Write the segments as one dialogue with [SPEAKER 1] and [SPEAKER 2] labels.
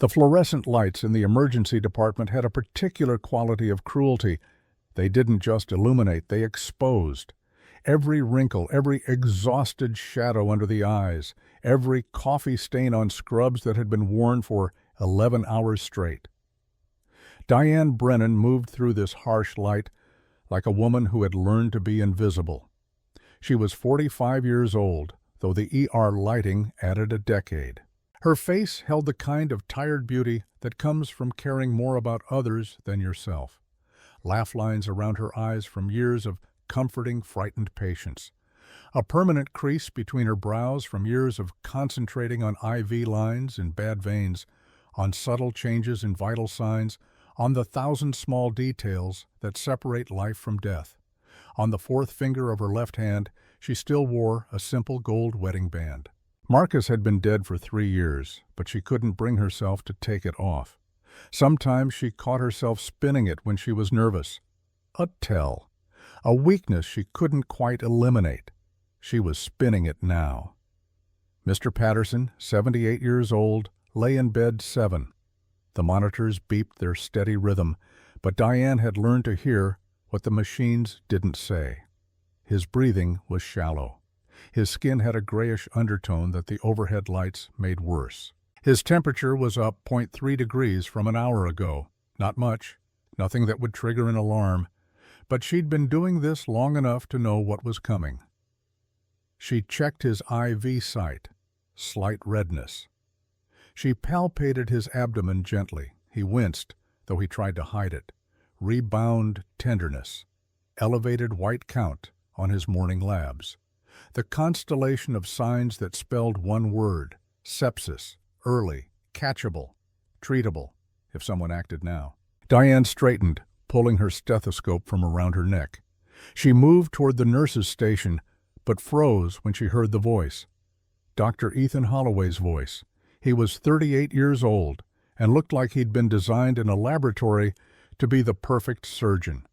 [SPEAKER 1] The fluorescent lights in the emergency department had a particular quality of cruelty. They didn't just illuminate, they exposed. Every wrinkle, every exhausted shadow under the eyes, every coffee stain on scrubs that had been worn for 11 hours straight. Diane Brennan moved through this harsh light like a woman who had learned to be invisible. She was 45 years old, though the ER lighting added a decade. Her face held the kind of tired beauty that comes from caring more about others than yourself. Laugh lines around her eyes from years of comforting frightened patients. A permanent crease between her brows from years of concentrating on IV lines and bad veins, on subtle changes in vital signs, on the thousand small details that separate life from death. On the fourth finger of her left hand, she still wore a simple gold wedding band. Marcus had been dead for 3 years, but she couldn't bring herself to take it off. Sometimes she caught herself spinning it when she was nervous. A tell. A weakness she couldn't quite eliminate. She was spinning it now. Mr. Patterson, 78 years old, lay in bed 7. The monitors beeped their steady rhythm, but Diane had learned to hear what the machines didn't say. His breathing was shallow. His skin had a grayish undertone that the overhead lights made worse. His temperature was up 0.3 degrees from an hour ago. Not much, nothing that would trigger an alarm, but she'd been doing this long enough to know what was coming. She checked his IV site. Slight redness. She palpated his abdomen gently. He winced, though he tried to hide it. Rebound tenderness. Elevated white count on his morning labs. The constellation of signs that spelled one word: sepsis, early, catchable, treatable, if someone acted now. Diane straightened, pulling her stethoscope from around her neck. She moved toward the nurse's station, but froze when she heard the voice. Dr. Ethan Holloway's voice. He was 38 years old and looked like he'd been designed in a laboratory to be the perfect surgeon.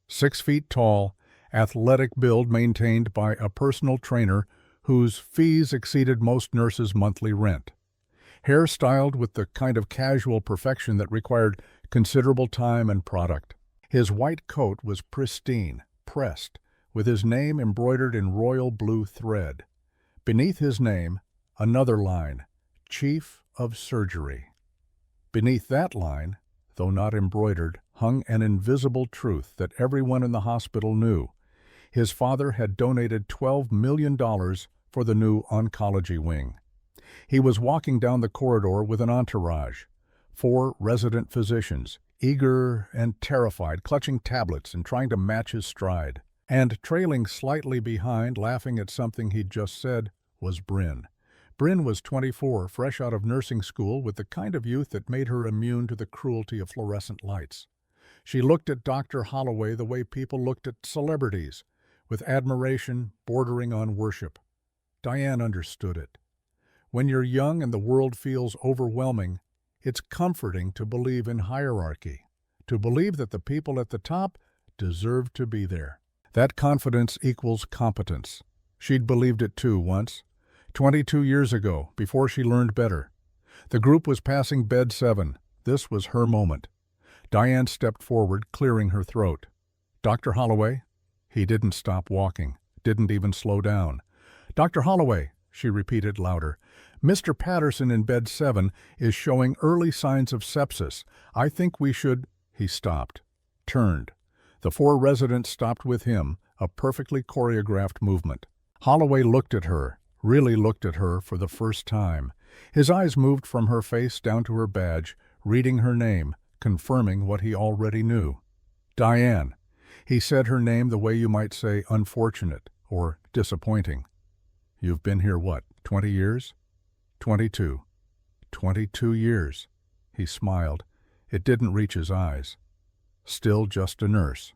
[SPEAKER 1] 6 feet tall, athletic build maintained by a personal trainer whose fees exceeded most nurses' monthly rent. Hair styled with the kind of casual perfection that required considerable time and product. His white coat was pristine, pressed, with his name embroidered in royal blue thread. Beneath his name, another line: Chief of Surgery. Beneath that line, though not embroidered, hung an invisible truth that everyone in the hospital knew. His father had donated $12 million for the new oncology wing. He was walking down the corridor with an entourage. 4 resident physicians, eager and terrified, clutching tablets and trying to match his stride. And trailing slightly behind, laughing at something he'd just said, was Bryn. Bryn was 24, fresh out of nursing school, with the kind of youth that made her immune to the cruelty of fluorescent lights. She looked at Dr. Holloway the way people looked at celebrities, with admiration bordering on worship. Diane understood it. When you're young and the world feels overwhelming, it's comforting to believe in hierarchy, to believe that the people at the top deserve to be there. That confidence equals competence. She'd believed it too once, 22 years ago, before she learned better. The group was passing bed 7. This was her moment. Diane stepped forward, clearing her throat. Dr. Holloway? He didn't stop walking, didn't even slow down. Dr. Holloway, she repeated louder. Mr. Patterson in bed 7 is showing early signs of sepsis. I think we should... He stopped, turned. The 4 residents stopped with him, a perfectly choreographed movement. Holloway looked at her, really looked at her for the first time. His eyes moved from her face down to her badge, reading her name, confirming what he already knew. Diane. He said her name the way you might say unfortunate or disappointing. You've been here, what, 20 years? 22. 22 years. He smiled. It didn't reach his eyes. Still just a nurse.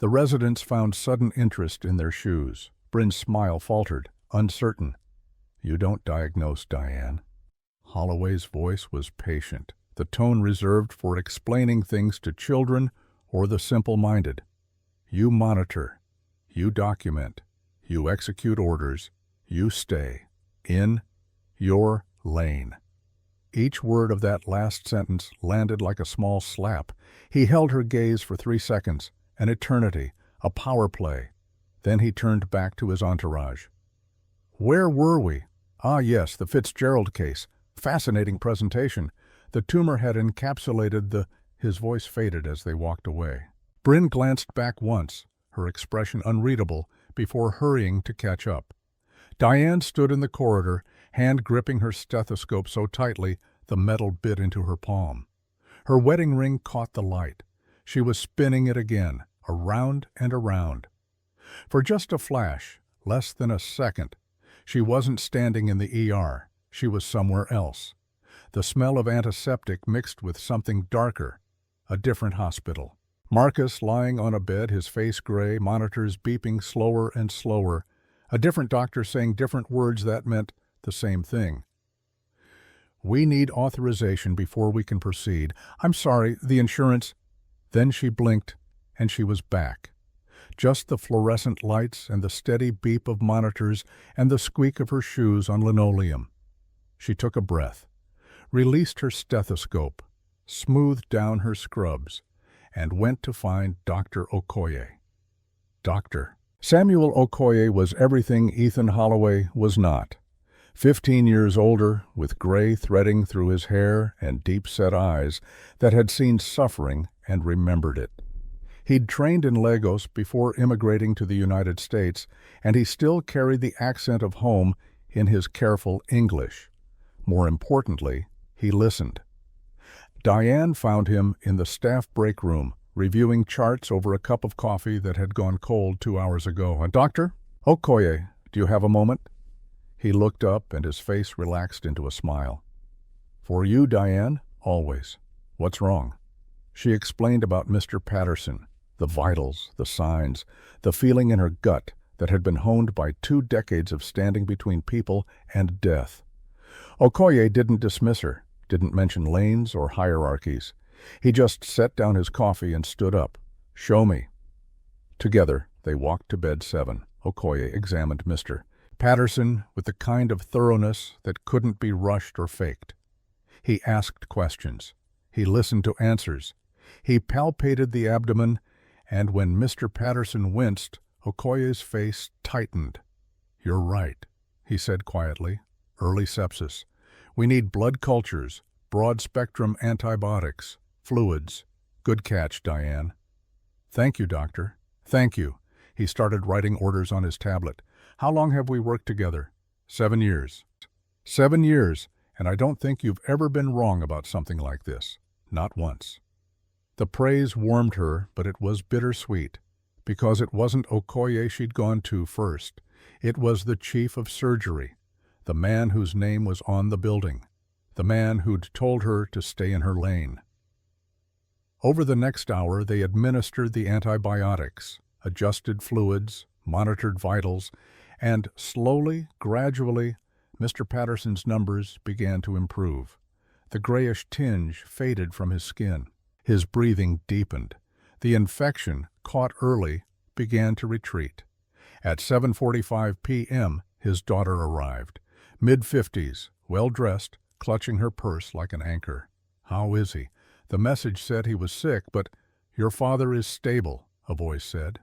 [SPEAKER 1] The residents found sudden interest in their shoes. Bryn's smile faltered, uncertain. You don't diagnose, Diane. Holloway's voice was patient, the tone reserved for explaining things to children or the simple-minded. You monitor. You document. You execute orders. You stay in your lane. Each word of that last sentence landed like a small slap. He held her gaze for 3 seconds, an eternity, a power play. Then he turned back to his entourage. Where were we? Ah, yes, the Fitzgerald case. Fascinating presentation. The tumor had encapsulated the... His voice faded as they walked away. Bryn glanced back once, her expression unreadable, before hurrying to catch up. Diane stood in the corridor, hand gripping her stethoscope so tightly the metal bit into her palm. Her wedding ring caught the light. She was spinning it again, around and around. For just a flash, less than a second, she wasn't standing in the ER. She was somewhere else. The smell of antiseptic mixed with something darker. A different hospital. Marcus lying on a bed, his face gray, monitors beeping slower and slower. A different doctor saying different words that meant the same thing. We need authorization before we can proceed. I'm sorry, the insurance... Then she blinked, and she was back. Just the fluorescent lights and the steady beep of monitors and the squeak of her shoes on linoleum. She took a breath, released her stethoscope, smoothed down her scrubs, and went to find Dr. Okoye. Doctor. Samuel Okoye was everything Ethan Holloway was not. 15 years older, with gray threading through his hair and deep-set eyes that had seen suffering and remembered it. He'd trained in Lagos before immigrating to the United States, and he still carried the accent of home in his careful English. More importantly, he listened. Diane found him in the staff break room, reviewing charts over a cup of coffee that had gone cold 2 hours ago. Doctor? Okoye, do you have a moment? He looked up, and his face relaxed into a smile. For you, Diane, always. What's wrong? She explained about Mr. Patterson, the vitals, the signs, the feeling in her gut that had been honed by 2 decades of standing between people and death. Okoye didn't dismiss her, didn't mention lanes or hierarchies. He just set down his coffee and stood up. Show me. Together, they walked to bed 7. Okoye examined Mr. Patterson with the kind of thoroughness that couldn't be rushed or faked. He asked questions. He listened to answers. He palpated the abdomen, and when Mr. Patterson winced, Okoye's face tightened. You're right, he said quietly. Early sepsis. We need blood cultures, broad-spectrum antibiotics, fluids. Good catch, Diane. Thank you, doctor. Thank you. He started writing orders on his tablet. How long have we worked together? 7 years. 7 years, and I don't think you've ever been wrong about something like this. Not once. The praise warmed her, but it was bittersweet, because it wasn't Okoye she'd gone to first. It was the chief of surgery, the man whose name was on the building, the man who'd told her to stay in her lane. Over the next hour, they administered the antibiotics, adjusted fluids, monitored vitals, and slowly, gradually, Mr. Patterson's numbers began to improve. The grayish tinge faded from his skin. His breathing deepened. The infection, caught early, began to retreat. At 7:45 p.m., his daughter arrived. Mid-50s, well-dressed, clutching her purse like an anchor. How is he? The message said he was sick, but your father is stable, a voice said.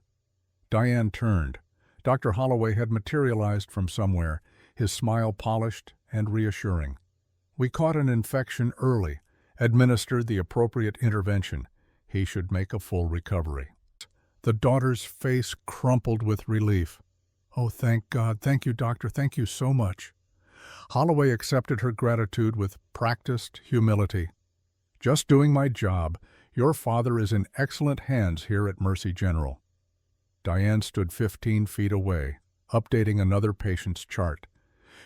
[SPEAKER 1] Diane turned. Dr. Holloway had materialized from somewhere, his smile polished and reassuring. We caught an infection early, administered the appropriate intervention. He should make a full recovery. The daughter's face crumpled with relief. Oh, thank God. Thank you, doctor. Thank you so much. Holloway accepted her gratitude with practiced humility. Just doing my job. Your father is in excellent hands here at Mercy General. Diane stood 15 feet away, updating another patient's chart.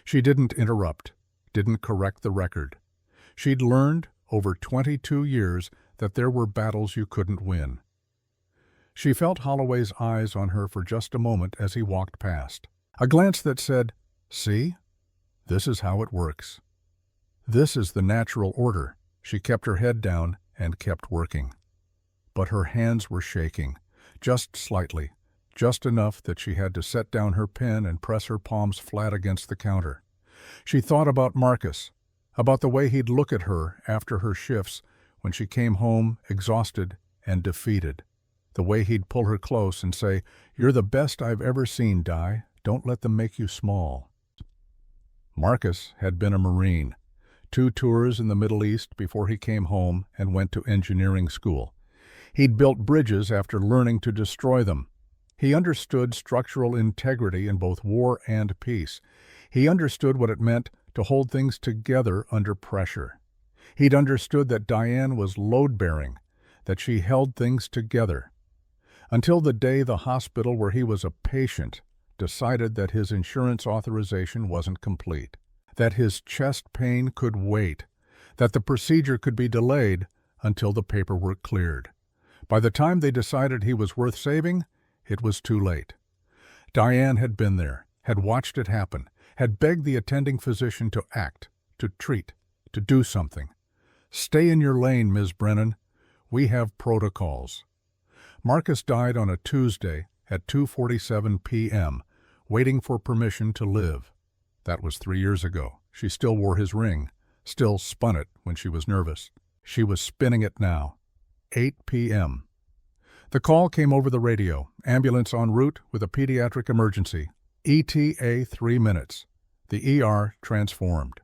[SPEAKER 1] She didn't interrupt, didn't correct the record. She'd learned, over 22 years, that there were battles you couldn't win. She felt Holloway's eyes on her for just a moment as he walked past. A glance that said, "See? This is how it works. This is the natural order." She kept her head down and kept working. But her hands were shaking, just slightly, just enough that she had to set down her pen and press her palms flat against the counter. She thought about Marcus, about the way he'd look at her after her shifts when she came home exhausted and defeated, the way he'd pull her close and say, "You're the best I've ever seen, Di. Don't let them make you small." Marcus had been a Marine, 2 tours in the Middle East before he came home and went to engineering school. He'd built bridges after learning to destroy them. He understood structural integrity in both war and peace. He understood what it meant to hold things together under pressure. He'd understood that Diane was load-bearing, that she held things together. Until the day the hospital where he was a patient decided that his insurance authorization wasn't complete, that his chest pain could wait, that the procedure could be delayed until the paperwork cleared. By the time they decided he was worth saving, it was too late. Diane had been there, had watched it happen, had begged the attending physician to act, to treat, to do something. "Stay in your lane, Ms. Brennan. We have protocols." Marcus died on a Tuesday at 2:47 p.m., waiting for permission to live. That was 3 years ago. She still wore his ring, still spun it when she was nervous. She was spinning it now. 8 p.m. The call came over the radio. Ambulance en route with a pediatric emergency. ETA 3 minutes. The ER transformed.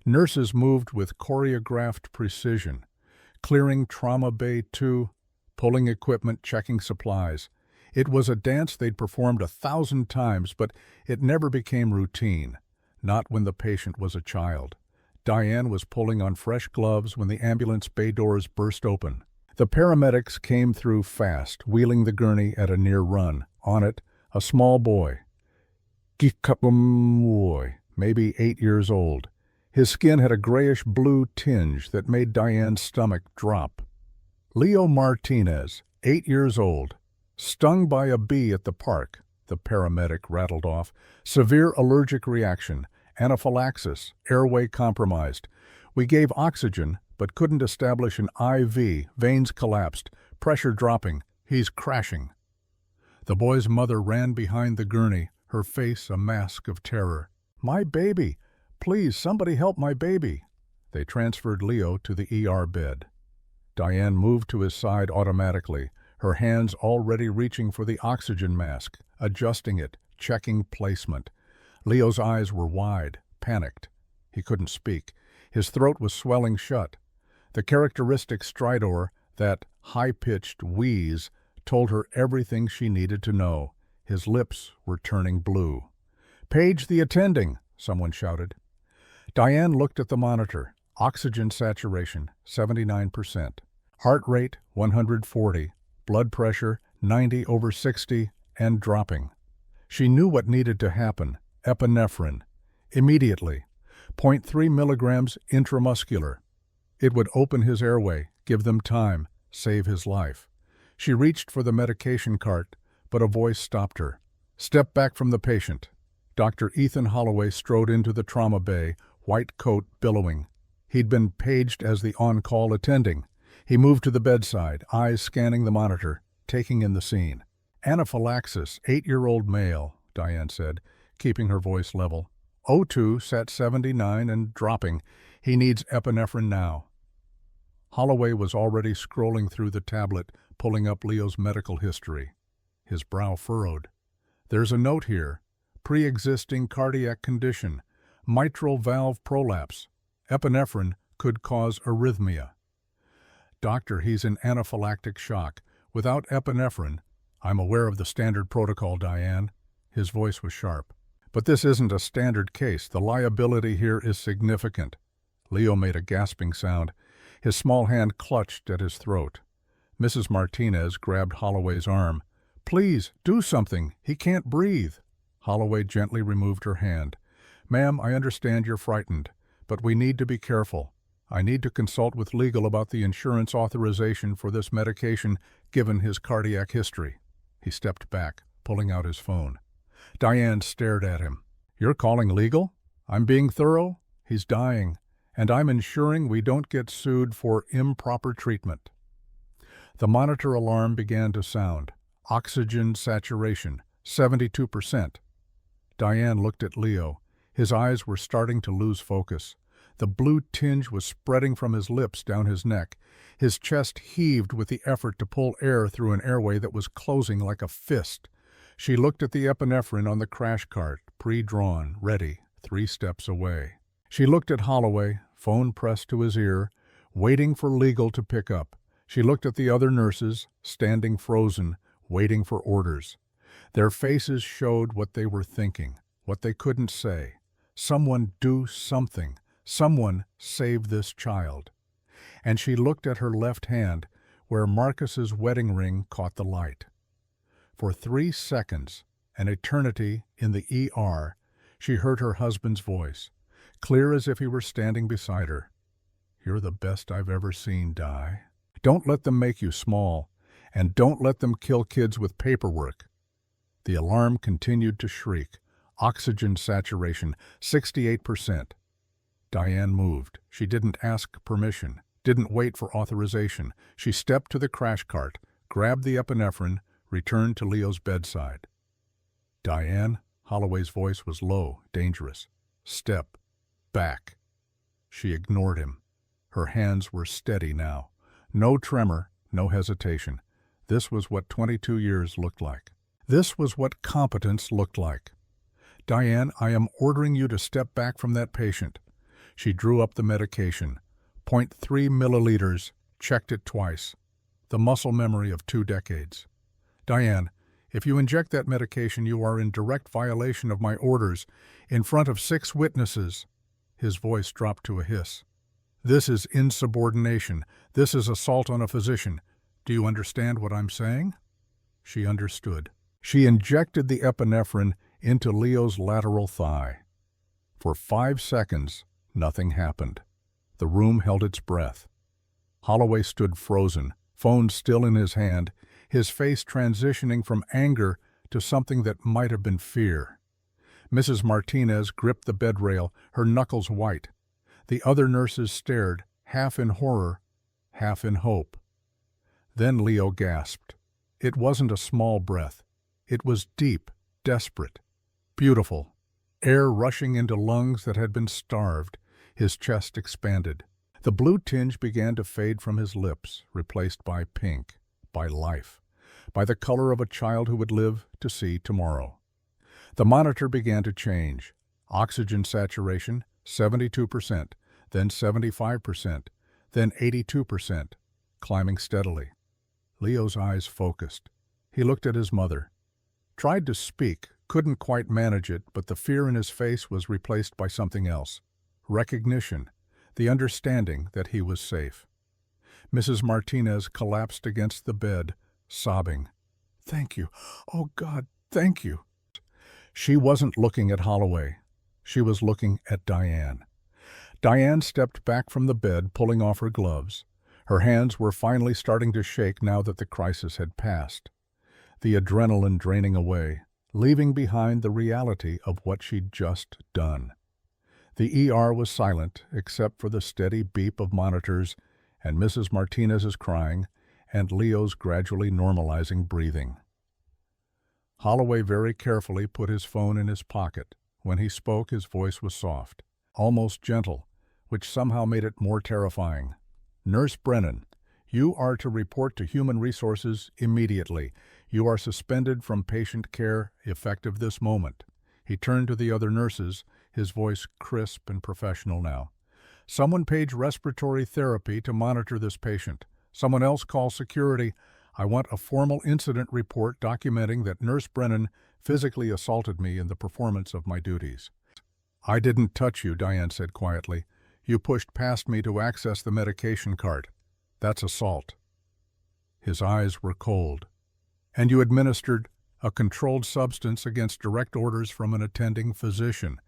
[SPEAKER 1] Nurses moved with choreographed precision, clearing Trauma Bay 2, pulling equipment, checking supplies. It was a dance they'd performed 1,000 times, but it never became routine, not when the patient was a child. Diane was pulling on fresh gloves when the ambulance bay doors burst open. The paramedics came through fast, wheeling the gurney at a near run. On it, a small boy. Maybe 8 years old. His skin had a grayish-blue tinge that made Diane's stomach drop. Leo Martinez, 8 years old. Stung by a bee at the park, the paramedic rattled off. Severe allergic reaction, anaphylaxis, airway compromised. We gave oxygen, but couldn't establish an IV, veins collapsed, pressure dropping, he's crashing. The boy's mother ran behind the gurney, her face a mask of terror. "My baby! Please, somebody help my baby!" They transferred Leo to the ER bed. Diane moved to his side automatically, her hands already reaching for the oxygen mask, adjusting it, checking placement. Leo's eyes were wide, panicked. He couldn't speak. His throat was swelling shut. The characteristic stridor, that high-pitched wheeze, told her everything she needed to know. His lips were turning blue. "Page the attending," someone shouted. Diane looked at the monitor. Oxygen saturation, 79%. Heart rate, 140. Blood pressure, 90/60, and dropping. She knew what needed to happen. Epinephrine. Immediately. 0.3 milligrams intramuscular. It would open his airway, give them time, save his life. She reached for the medication cart, but a voice stopped her. "Step back from the patient." Dr. Ethan Holloway strode into the trauma bay, white coat billowing. He'd been paged as the on-call attending. He moved to the bedside, eyes scanning the monitor, taking in the scene. "Anaphylaxis, 8-year-old male," Diane said, keeping her voice level. "O2 sat 79 and dropping. He needs epinephrine now." Holloway was already scrolling through the tablet, pulling up Leo's medical history. His brow furrowed. "There's a note here. Pre-existing cardiac condition. Mitral valve prolapse. Epinephrine could cause arrhythmia." "Doctor, he's in anaphylactic shock. Without epinephrine—" "I'm aware of the standard protocol, Diane." His voice was sharp. "But this isn't a standard case. The liability here is significant." Leo made a gasping sound. His small hand clutched at his throat. Mrs. Martinez grabbed Holloway's arm. "Please, do something. He can't breathe." Holloway gently removed her hand. "Ma'am, I understand you're frightened, but we need to be careful. I need to consult with legal about the insurance authorization for this medication given his cardiac history." He stepped back, pulling out his phone. Diane stared at him. "You're calling legal? I'm being thorough. He's dying, and I'm ensuring we don't get sued for improper treatment." The monitor alarm began to sound. Oxygen saturation, 72%. Diane looked at Leo. His eyes were starting to lose focus. The blue tinge was spreading from his lips down his neck. His chest heaved with the effort to pull air through an airway that was closing like a fist. She looked at the epinephrine on the crash cart, pre-drawn, ready, 3 steps away. She looked at Holloway, phone pressed to his ear, waiting for legal to pick up. She looked at the other nurses, standing frozen, waiting for orders. Their faces showed what they were thinking, what they couldn't say. Someone do something. Someone save this child. And she looked at her left hand, where Marcus's wedding ring caught the light. For 3 seconds, an eternity in the ER, she heard her husband's voice, clear as if he were standing beside her. "You're the best I've ever seen, Di. Don't let them make you small, and don't let them kill kids with paperwork." The alarm continued to shriek. Oxygen saturation, 68%. Diane moved. She didn't ask permission, didn't wait for authorization. She stepped to the crash cart, grabbed the epinephrine, returned to Leo's bedside. "Diane," Holloway's voice was low, dangerous. "Step back." She ignored him. Her hands were steady now. No tremor, no hesitation. This was what 22 years looked like. This was what competence looked like. "Diane, I am ordering you to step back from that patient." She drew up the medication. 0.3 milliliters, checked it twice. The muscle memory of 2 decades. "Diane, if you inject that medication, you are in direct violation of my orders, in front of 6 witnesses." His voice dropped to a hiss. "This is insubordination. This is assault on a physician. Do you understand what I'm saying?" She understood. She injected the epinephrine into Leo's lateral thigh. For 5 seconds, nothing happened. The room held its breath. Holloway stood frozen, phone still in his hand, his face transitioning from anger to something that might have been fear. Mrs. Martinez gripped the bed rail, her knuckles white. The other nurses stared, half in horror, half in hope. Then Leo gasped. It wasn't a small breath. It was deep, desperate, beautiful. Air rushing into lungs that had been starved. His chest expanded. The blue tinge began to fade from his lips, replaced by pink, by life, by the color of a child who would live to see tomorrow. The monitor began to change. Oxygen saturation, 72%, then 75%, then 82%, climbing steadily. Leo's eyes focused. He looked at his mother. Tried to speak, couldn't quite manage it, but the fear in his face was replaced by something else. Recognition, the understanding that he was safe. Mrs. Martinez collapsed against the bed, sobbing. "Thank you. Oh, God, thank you." She wasn't looking at Holloway. She was looking at Diane. Diane stepped back from the bed, pulling off her gloves. Her hands were finally starting to shake now that the crisis had passed. The adrenaline draining away, leaving behind the reality of what she'd just done. The ER was silent, except for the steady beep of monitors and Mrs. Martinez's crying and Leo's gradually normalizing breathing. Holloway very carefully put his phone in his pocket. When he spoke, his voice was soft, almost gentle, which somehow made it more terrifying. "Nurse Brennan, you are to report to Human Resources immediately. You are suspended from patient care effective this moment." He turned to the other nurses, his voice crisp and professional now. "Someone page respiratory therapy to monitor this patient. Someone else call security. I want a formal incident report documenting that Nurse Brennan physically assaulted me in the performance of my duties." "I didn't touch you," Diane said quietly. "You pushed past me to access the medication cart. That's assault." His eyes were cold. "And you administered a controlled substance against direct orders from an attending physician.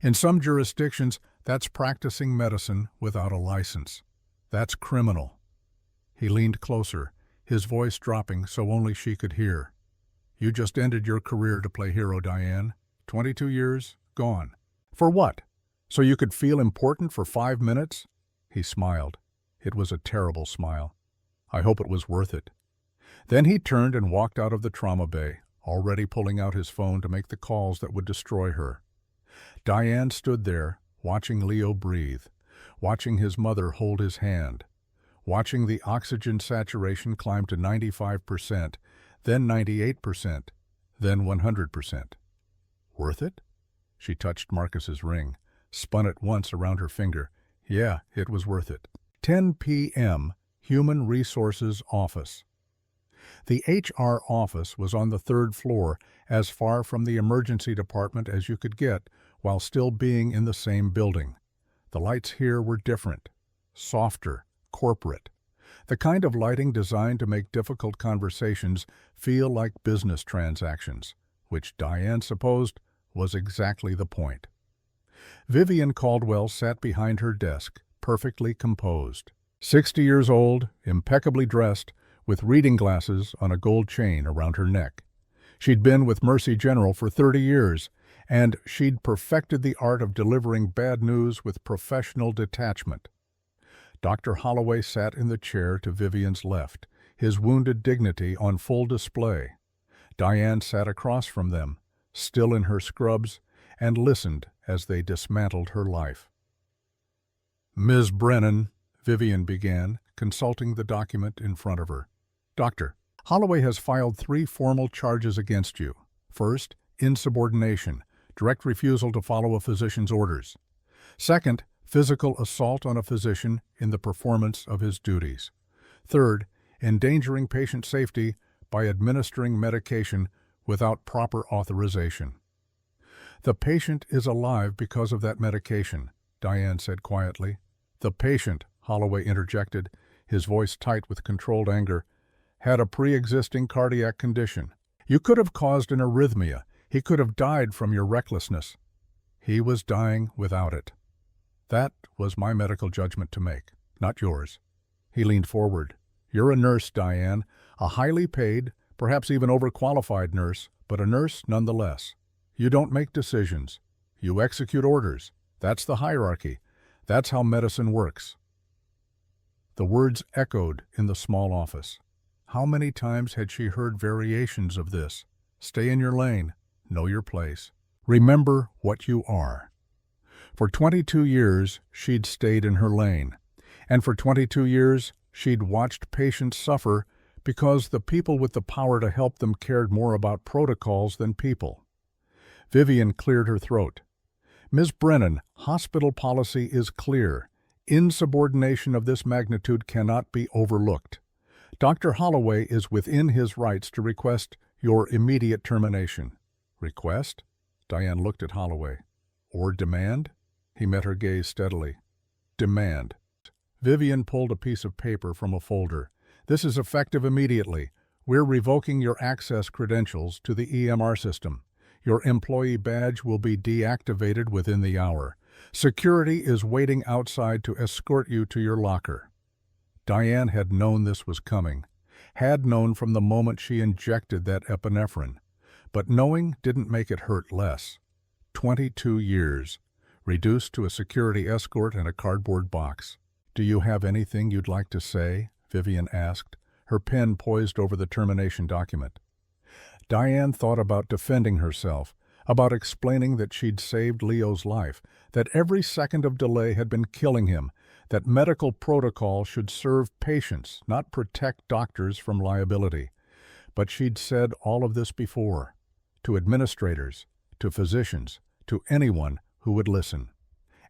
[SPEAKER 1] In some jurisdictions, that's practicing medicine without a license. That's criminal." He leaned closer, his voice dropping so only she could hear. "You just ended your career to play hero, Diane. 22 years, gone. For what? So you could feel important for 5 minutes?" He smiled. It was a terrible smile. "I hope it was worth it." Then he turned and walked out of the trauma bay, already pulling out his phone to make the calls that would destroy her. Diane stood there, watching Leo breathe. watching his mother hold his hand, watching the oxygen saturation climb to 95%, then 98%, then 100%. Worth it? She touched Marcus's ring, spun it once around her finger. Yeah, it was worth it. 10 p.m., Human Resources Office. The HR office was on the third floor, as far from the emergency department as you could get, while still being in the same building. The lights here were different, softer, corporate. The kind of lighting designed to make difficult conversations feel like business transactions, which Diane supposed was exactly the point. Vivian Caldwell sat behind her desk, perfectly composed. 60 years old, impeccably dressed, with reading glasses on a gold chain around her neck. She'd been with Mercy General for 30 years, and she'd perfected the art of delivering bad news with professional detachment. Dr. Holloway sat in the chair to Vivian's left, his wounded dignity on full display. Diane sat across from them, still in her scrubs, and listened as they dismantled her life. "Ms. Brennan," Vivian began, consulting the document in front of her. "Doctor, Holloway has filed 3 formal charges against you. First, insubordination, direct refusal to follow a physician's orders. Second, physical assault on a physician in the performance of his duties. Third, endangering patient safety by administering medication without proper authorization." "The patient is alive because of that medication," Diane said quietly. "The patient," Holloway interjected, his voice tight with controlled anger, "had a pre-existing cardiac condition. You could have caused an arrhythmia. He could have died from your recklessness. He was dying without it. That was my medical judgment to make, not yours." He leaned forward. "You're a nurse, Diane, a highly paid, perhaps even overqualified nurse, but a nurse nonetheless. You don't make decisions. You execute orders. That's the hierarchy. That's how medicine works." The words echoed in the small office. How many times had she heard variations of this? Stay in your lane. Know your place. Remember what you are. For 22 years, she'd stayed in her lane. And for 22 years, she'd watched patients suffer because the people with the power to help them cared more about protocols than people. Vivian cleared her throat. "Ms. Brennan, hospital policy is clear. Insubordination of this magnitude cannot be overlooked. Dr. Holloway is within his rights to request your immediate termination." "Request?" Diane looked at Holloway. "Or demand?" He met her gaze steadily. "Demand." Vivian pulled a piece of paper from a folder. "This is effective immediately. We're revoking your access credentials to the EMR system. Your employee badge will be deactivated within the hour. Security is waiting outside to escort you to your locker." Diane had known this was coming, had known from the moment she injected that epinephrine. But knowing didn't make it hurt less. 22 years, reduced to a security escort and a cardboard box. "Do you have anything you'd like to say?" Vivian asked, her pen poised over the termination document. Diane thought about defending herself, about explaining that she'd saved Leo's life, that every second of delay had been killing him, that medical protocol should serve patients, not protect doctors from liability. But she'd said all of this before, to administrators, to physicians, to anyone who would listen.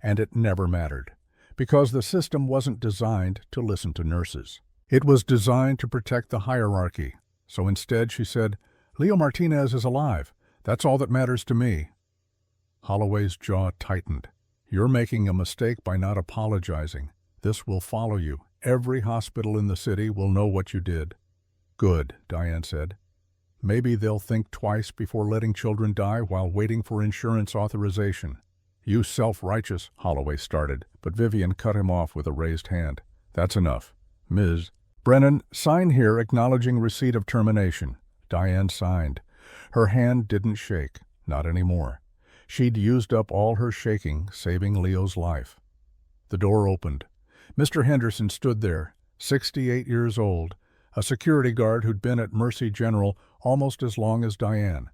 [SPEAKER 1] And it never mattered, because the system wasn't designed to listen to nurses. It was designed to protect the hierarchy. So instead she said, "Leo Martinez is alive. That's all that matters to me." Holloway's jaw tightened. "You're making a mistake by not apologizing. This will follow you. Every hospital in the city will know what you did." "Good," Diane said. "Maybe they'll think twice before letting children die while waiting for insurance authorization." "You self-righteous," Holloway started, but Vivian cut him off with a raised hand. "That's enough. Ms. Brennan, sign here acknowledging receipt of termination." Diane signed. Her hand didn't shake, not anymore. She'd used up all her shaking, saving Leo's life. The door opened. Mr. Henderson stood there, 68 years old, a security guard who'd been at Mercy General almost as long as Diane.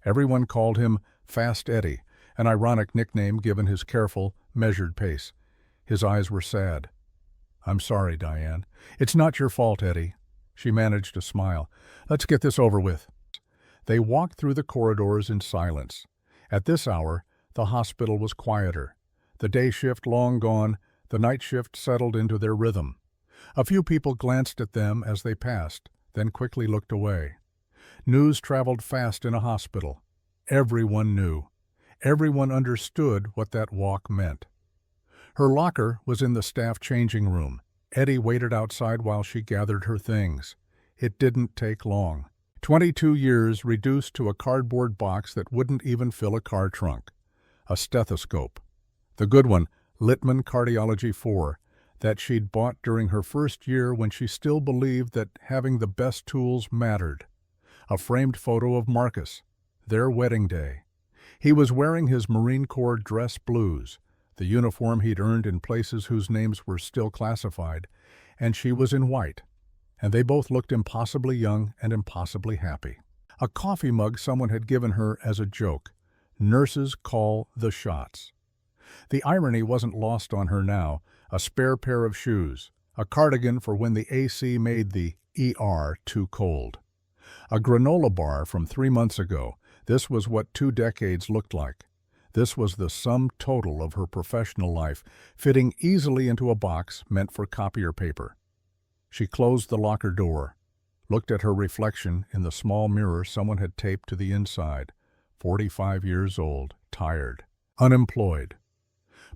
[SPEAKER 1] Everyone called him Fast Eddie, an ironic nickname given his careful, measured pace. His eyes were sad. "I'm sorry, Diane. It's not your fault, Eddie." She managed a smile. "Let's get this over with." They walked through the corridors in silence. At this hour, the hospital was quieter. The day shift long gone, the night shift settled into their rhythm. A few people glanced at them as they passed, then quickly looked away. News traveled fast in a hospital. Everyone knew. Everyone understood what that walk meant. Her locker was in the staff changing room. Eddie waited outside while she gathered her things. It didn't take long. 22 years reduced to a cardboard box that wouldn't even fill a car trunk. A stethoscope. The good one, Littman Cardiology 4, that she'd bought during her first year when she still believed that having the best tools mattered. A framed photo of Marcus, their wedding day. He was wearing his Marine Corps dress blues, the uniform he'd earned in places whose names were still classified, and she was in white, and they both looked impossibly young and impossibly happy. A coffee mug someone had given her as a joke. Nurses call the shots. The irony wasn't lost on her now. A spare pair of shoes, a cardigan for when the AC made the ER too cold. A granola bar from 3 months ago. This was what 2 decades looked like. This was the sum total of her professional life, fitting easily into a box meant for copier paper. She closed the locker door, looked at her reflection in the small mirror someone had taped to the inside. 45 years old, tired, unemployed.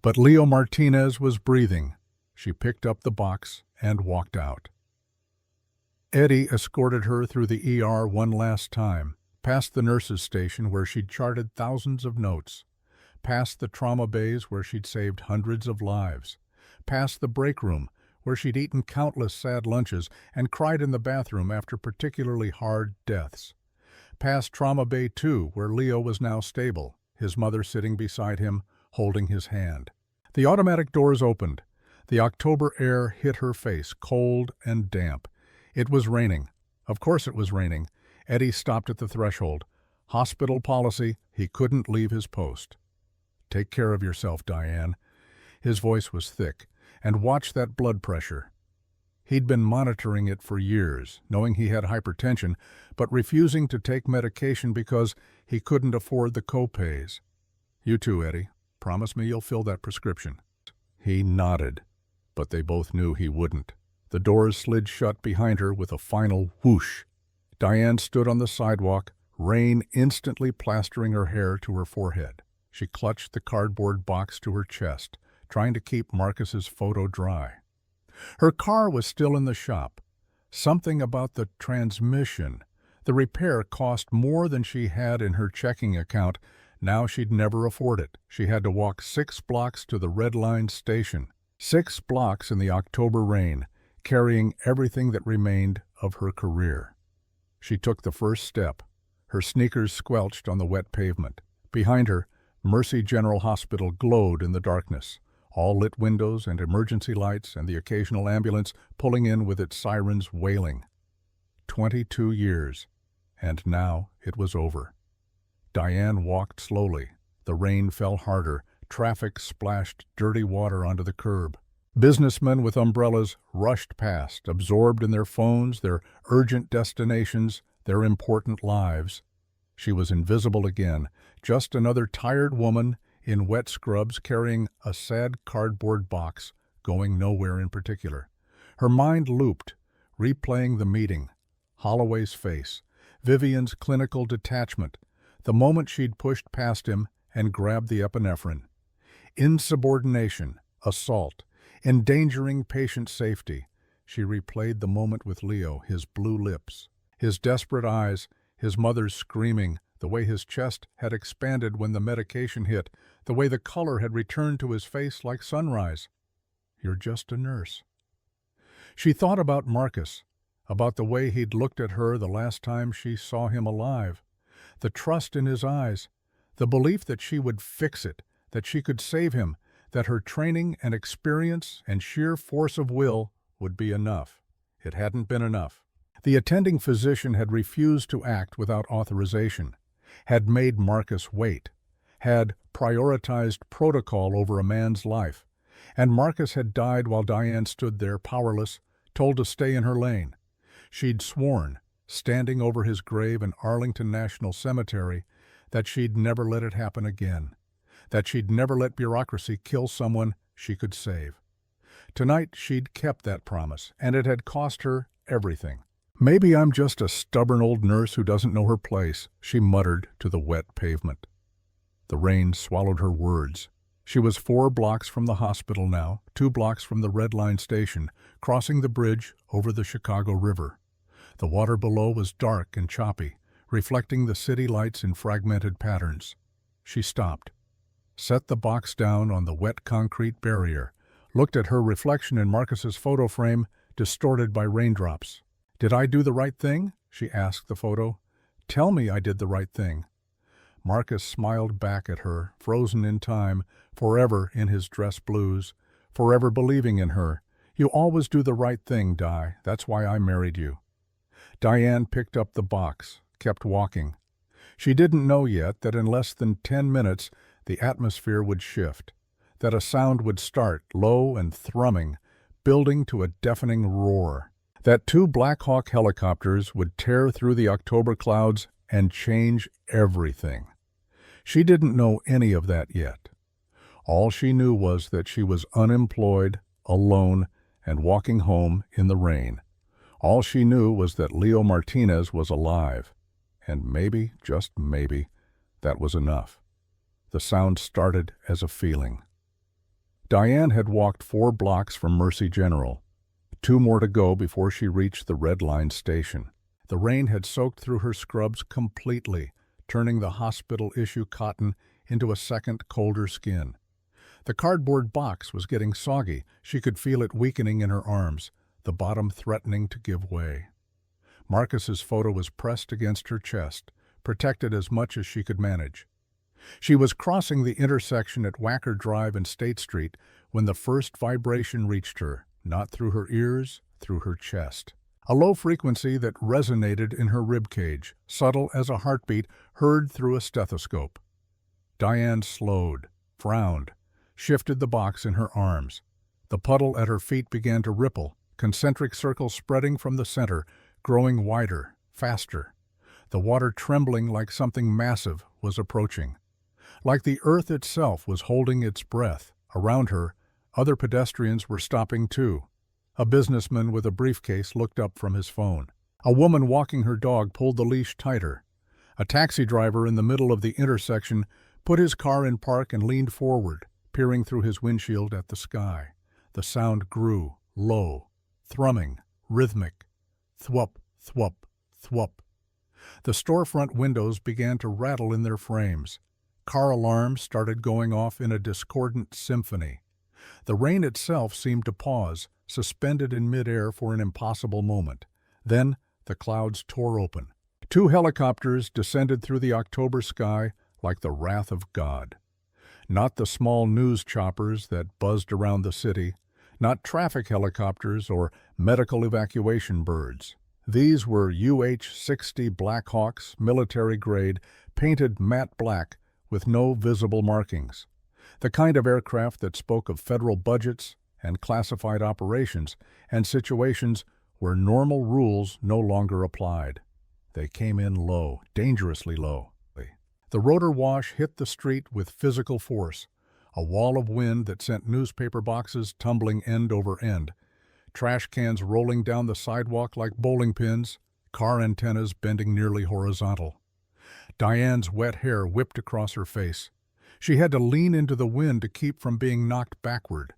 [SPEAKER 1] But Leo Martinez was breathing. She picked up the box and walked out. Eddie escorted her through the ER one last time, past the nurses' station where she'd charted thousands of notes, past the trauma bays where she'd saved hundreds of lives, past the break room where she'd eaten countless sad lunches and cried in the bathroom after particularly hard deaths, past Trauma Bay 2 where Leo was now stable, his mother sitting beside him, holding his hand. The automatic doors opened. The October air hit her face, cold and damp. It was raining. Of course it was raining. Eddie stopped at the threshold. Hospital policy, he couldn't leave his post. "Take care of yourself, Diane." His voice was thick. "And watch that blood pressure." He'd been monitoring it for years, knowing he had hypertension, but refusing to take medication because he couldn't afford the co-pays. "You too, Eddie. Promise me you'll fill that prescription." He nodded, but they both knew he wouldn't. The doors slid shut behind her with a final whoosh. Diane stood on the sidewalk, rain instantly plastering her hair to her forehead. She clutched the cardboard box to her chest, trying to keep Marcus's photo dry. Her car was still in the shop. Something about the transmission. The repair cost more than she had in her checking account. Now she'd never afford it. She had to walk 6 blocks to the Red Line station. 6 blocks in the October rain, carrying everything that remained of her career. She took the first step. Her sneakers squelched on the wet pavement. Behind her, Mercy General Hospital glowed in the darkness. All lit windows and emergency lights and the occasional ambulance pulling in with its sirens wailing. 22 years, and now it was over. Diane walked slowly. The rain fell harder. Traffic splashed dirty water onto the curb. Businessmen with umbrellas rushed past, absorbed in their phones, their urgent destinations, their important lives. She was invisible again, just another tired woman in wet scrubs carrying a sad cardboard box, going nowhere in particular. Her mind looped, replaying the meeting, Holloway's face, Vivian's clinical detachment, the moment she'd pushed past him and grabbed the epinephrine. Insubordination, assault, endangering patient safety. She replayed the moment with Leo, his blue lips, his desperate eyes, his mother's screaming, the way his chest had expanded when the medication hit, the way the color had returned to his face like sunrise. "You're just a nurse." She thought about Marcus, about the way he'd looked at her the last time she saw him alive, the trust in his eyes, the belief that she would fix it, that she could save him, that her training and experience and sheer force of will would be enough. It hadn't been enough. The attending physician had refused to act without authorization, had made Marcus wait, had prioritized protocol over a man's life, And Marcus had died while Diane stood there, powerless, told to stay in her lane. She'd sworn, standing over his grave in Arlington National Cemetery, that she'd never let it happen again, that she'd never let bureaucracy kill someone she could save. Tonight she'd kept that promise, and it had cost her everything. "Maybe I'm just a stubborn old nurse who doesn't know her place," she muttered to the wet pavement. The rain swallowed her words. She was 4 blocks from the hospital now, 2 blocks from the Red Line station, crossing the bridge over the Chicago River. The water below was dark and choppy, reflecting the city lights in fragmented patterns. She stopped, set the box down on the wet concrete barrier, looked at her reflection in Marcus's photo frame, distorted by raindrops. "Did I do the right thing?" she asked the photo. "Tell me I did the right thing." Marcus smiled back at her, frozen in time, forever in his dress blues, forever believing in her. "You always do the right thing, Di. That's why I married you." Diane picked up the box, kept walking. She didn't know yet that in less than 10 minutes the atmosphere would shift, that a sound would start, low and thrumming, building to a deafening roar, that 2 Black Hawk helicopters would tear through the October clouds and change everything. She didn't know any of that yet. All she knew was that she was unemployed, alone, and walking home in the rain. All she knew was that Leo Martinez was alive. And maybe, just maybe, that was enough. The sound started as a feeling. Diane had walked 4 blocks from Mercy General. 2 more to go before she reached the Red Line station. The rain had soaked through her scrubs completely, turning the hospital-issue cotton into a second, colder skin. The cardboard box was getting soggy. She could feel it weakening in her arms, the bottom threatening to give way. Marcus's photo was pressed against her chest, protected as much as she could manage. She was crossing the intersection at Wacker Drive and State Street when the first vibration reached her, not through her ears, through her chest. A low frequency that resonated in her ribcage, subtle as a heartbeat heard through a stethoscope. Diane slowed, frowned, shifted the box in her arms. The puddle at her feet began to ripple, concentric circles spreading from the center, growing wider, faster. The water trembling like something massive was approaching. Like the earth itself was holding its breath. Around her, other pedestrians were stopping too. A businessman with a briefcase looked up from his phone. A woman walking her dog pulled the leash tighter. A taxi driver in the middle of the intersection put his car in park and leaned forward, peering through his windshield at the sky. The sound grew, low, thrumming, rhythmic. Thwup, thwup, thwup. The storefront windows began to rattle in their frames. Car alarms started going off in a discordant symphony. The rain itself seemed to pause, suspended in midair for an impossible moment. Then the clouds tore open. 2 helicopters descended through the October sky like the wrath of God. Not the small news choppers that buzzed around the city, not traffic helicopters or medical evacuation birds. These were UH-60 Black Hawks, military grade, painted matte black with no visible markings. The kind of aircraft that spoke of federal budgets and classified operations and situations where normal rules no longer applied. They came in low, dangerously low. The rotor wash hit the street with physical force, a wall of wind that sent newspaper boxes tumbling end over end, trash cans rolling down the sidewalk like bowling pins, car antennas bending nearly horizontal. Diane's wet hair whipped across her face. She had to lean into the wind to keep from being knocked backward.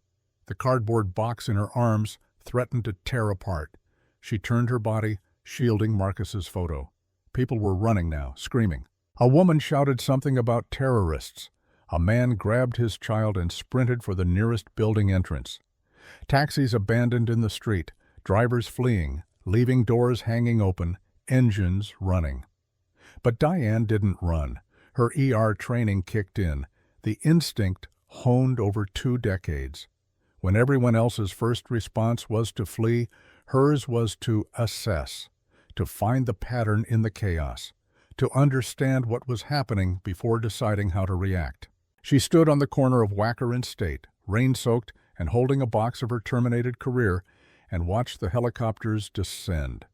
[SPEAKER 1] The cardboard box in her arms threatened to tear apart. She turned her body, shielding Marcus's photo. People were running now, screaming. A woman shouted something about terrorists. A man grabbed his child and sprinted for the nearest building entrance. Taxis abandoned in the street, drivers fleeing, leaving doors hanging open, engines running. But Diane didn't run. Her ER training kicked in, the instinct honed over 2 decades. When everyone else's first response was to flee, hers was to assess, to find the pattern in the chaos, to understand what was happening before deciding how to react. She stood on the corner of Wacker and State, rain-soaked and holding a box of her terminated career, and watched the helicopters descend.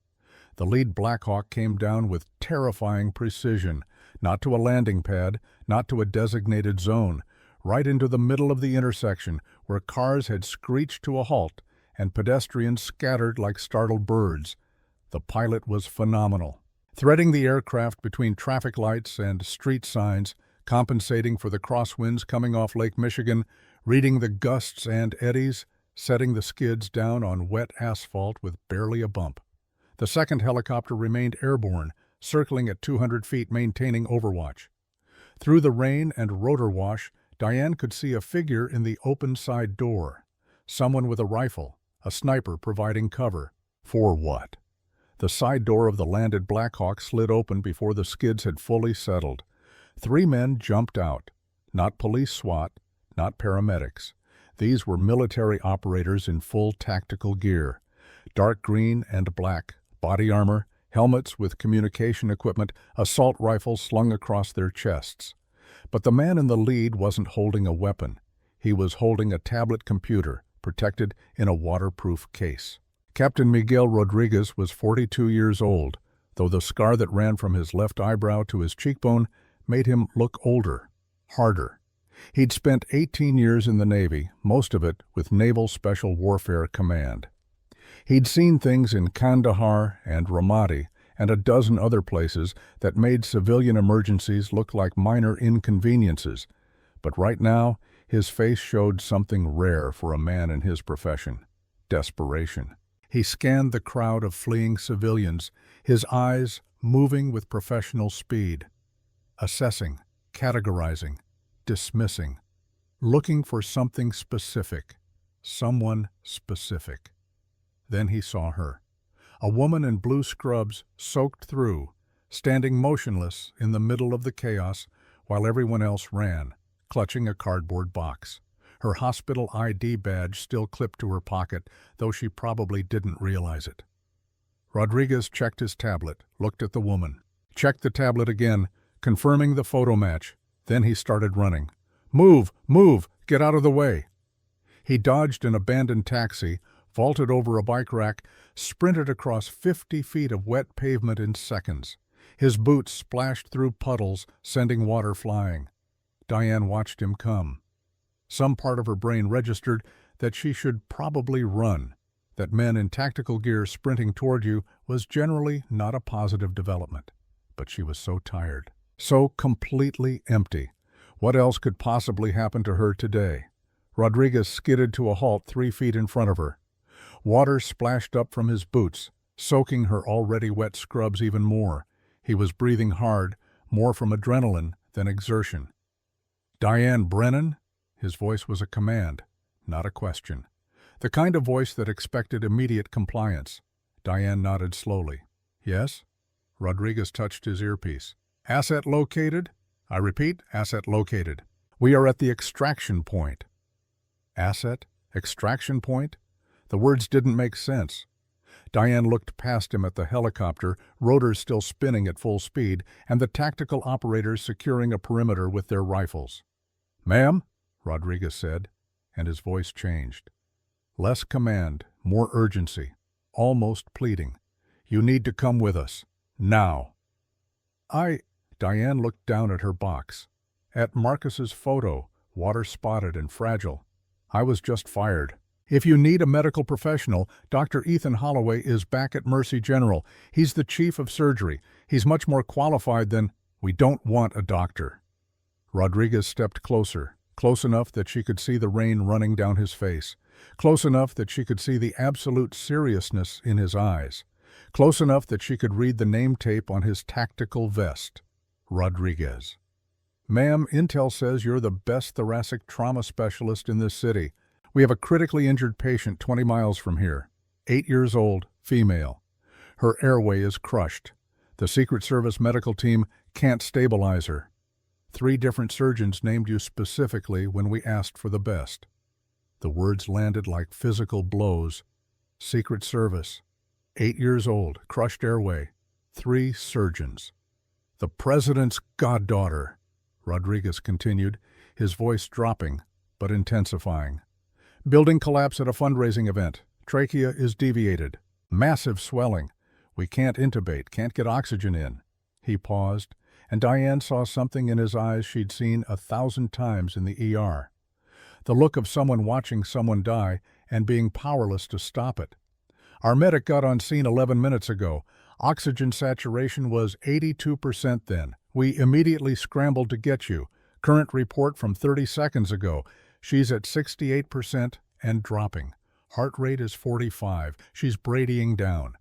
[SPEAKER 1] The lead Black Hawk came down with terrifying precision, not to a landing pad, not to a designated zone, right into the middle of the intersection where cars had screeched to a halt and pedestrians scattered like startled birds. The pilot was phenomenal. Threading the aircraft between traffic lights and street signs, compensating for the crosswinds coming off Lake Michigan, reading the gusts and eddies, setting the skids down on wet asphalt with barely a bump. The second helicopter remained airborne, circling at 200 feet, maintaining overwatch. Through the rain and rotor wash, Diane could see a figure in the open side door. Someone with a rifle, a sniper providing cover. For what? The side door of the landed Black Hawk slid open before the skids had fully settled. 3 men jumped out. Not police SWAT, not paramedics. These were military operators in full tactical gear. Dark green and black, body armor, helmets with communication equipment, assault rifles slung across their chests. But the man in the lead wasn't holding a weapon. He was holding a tablet computer, protected in a waterproof case. Captain Miguel Rodriguez was 42 years old, though the scar that ran from his left eyebrow to his cheekbone made him look older, harder. He'd spent 18 years in the Navy, most of it with Naval Special Warfare Command. He'd seen things in Kandahar and Ramadi and a dozen other places that made civilian emergencies look like minor inconveniences. But right now, his face showed something rare for a man in his profession: desperation. He scanned the crowd of fleeing civilians, his eyes moving with professional speed, assessing, categorizing, dismissing, looking for something specific, someone specific. Then he saw her, a woman in blue scrubs soaked through, standing motionless in the middle of the chaos while everyone else ran, clutching a cardboard box. Her hospital ID badge still clipped to her pocket, though she probably didn't realize it. Rodriguez checked his tablet, looked at the woman, checked the tablet again, confirming the photo match. Then he started running. Move! Move! Get out of the way! He dodged an abandoned taxi, vaulted over a bike rack, sprinted across 50 feet of wet pavement in seconds. His boots splashed through puddles, sending water flying. Diane watched him come. Some part of her brain registered that she should probably run, that men in tactical gear sprinting toward you was generally not a positive development. But she was so tired, so completely empty. What else could possibly happen to her today? Rodriguez skidded to a halt 3 feet in front of her. Water splashed up from his boots, soaking her already wet scrubs even more. He was breathing hard, more from adrenaline than exertion. Diane Brennan? His voice was a command, not a question. The kind of voice that expected immediate compliance. Diane nodded slowly. Yes? Rodriguez touched his earpiece. Asset located? I repeat, asset located. We are at the extraction point. Asset? Extraction point? The words didn't make sense. Diane looked past him at the helicopter, rotors still spinning at full speed, and the tactical operators securing a perimeter with their rifles. Ma'am? Rodriguez said, and his voice changed. Less command, more urgency, almost pleading. You need to come with us. Now. Diane looked down at her box. At Marcus's photo, water-spotted and fragile. I was just fired. If you need a medical professional, Dr. Ethan Holloway is back at Mercy General. He's the chief of surgery. He's much more qualified than... We don't want a doctor. Rodriguez stepped closer, close enough that she could see the rain running down his face, close enough that she could see the absolute seriousness in his eyes, close enough that she could read the name tape on his tactical vest. Rodriguez. Ma'am, Intel says you're the best thoracic trauma specialist in this city. We have a critically injured patient 20 miles from here. 8 years old, female. Her airway is crushed. The Secret Service medical team can't stabilize her. 3 different surgeons named you specifically when we asked for the best. The words landed like physical blows. Secret Service. 8 years old, crushed airway. 3 surgeons. The President's goddaughter, Rodriguez continued, his voice dropping but intensifying. Building collapse at a fundraising event. Trachea is deviated. Massive swelling. We can't intubate, can't get oxygen in. He paused, and Diane saw something in his eyes she'd seen 1,000 times in the ER. The look of someone watching someone die and being powerless to stop it. Our medic got on scene 11 minutes ago. Oxygen saturation was 82% then. We immediately scrambled to get you. Current report from 30 seconds ago. She's at 68% and dropping. Heart rate is 45. She's bradying down.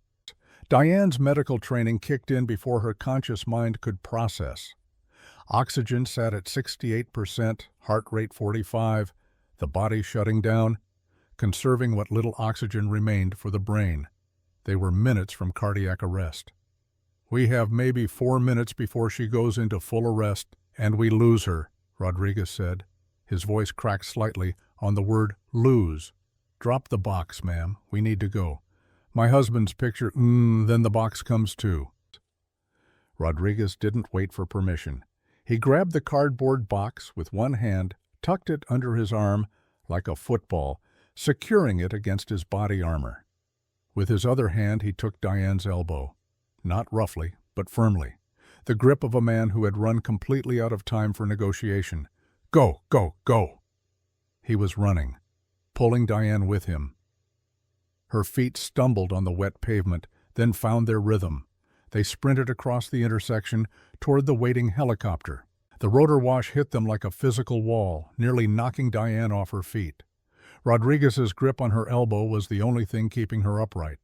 [SPEAKER 1] Diane's medical training kicked in before her conscious mind could process. Oxygen sat at 68%, heart rate 45, the body shutting down, conserving what little oxygen remained for the brain. They were minutes from cardiac arrest. We have maybe 4 minutes before she goes into full arrest, and we lose her, Rodriguez said. His voice cracked slightly on the word lose. Drop the box, ma'am. We need to go. My husband's picture, then the box comes too. Rodriguez didn't wait for permission. He grabbed the cardboard box with one hand, tucked it under his arm like a football, securing it against his body armor. With his other hand he took Diane's elbow. Not roughly, but firmly. The grip of a man who had run completely out of time for negotiation. Go, go, go! He was running, pulling Diane with him. Her feet stumbled on the wet pavement, then found their rhythm. They sprinted across the intersection toward the waiting helicopter. The rotor wash hit them like a physical wall, nearly knocking Diane off her feet. Rodriguez's grip on her elbow was the only thing keeping her upright.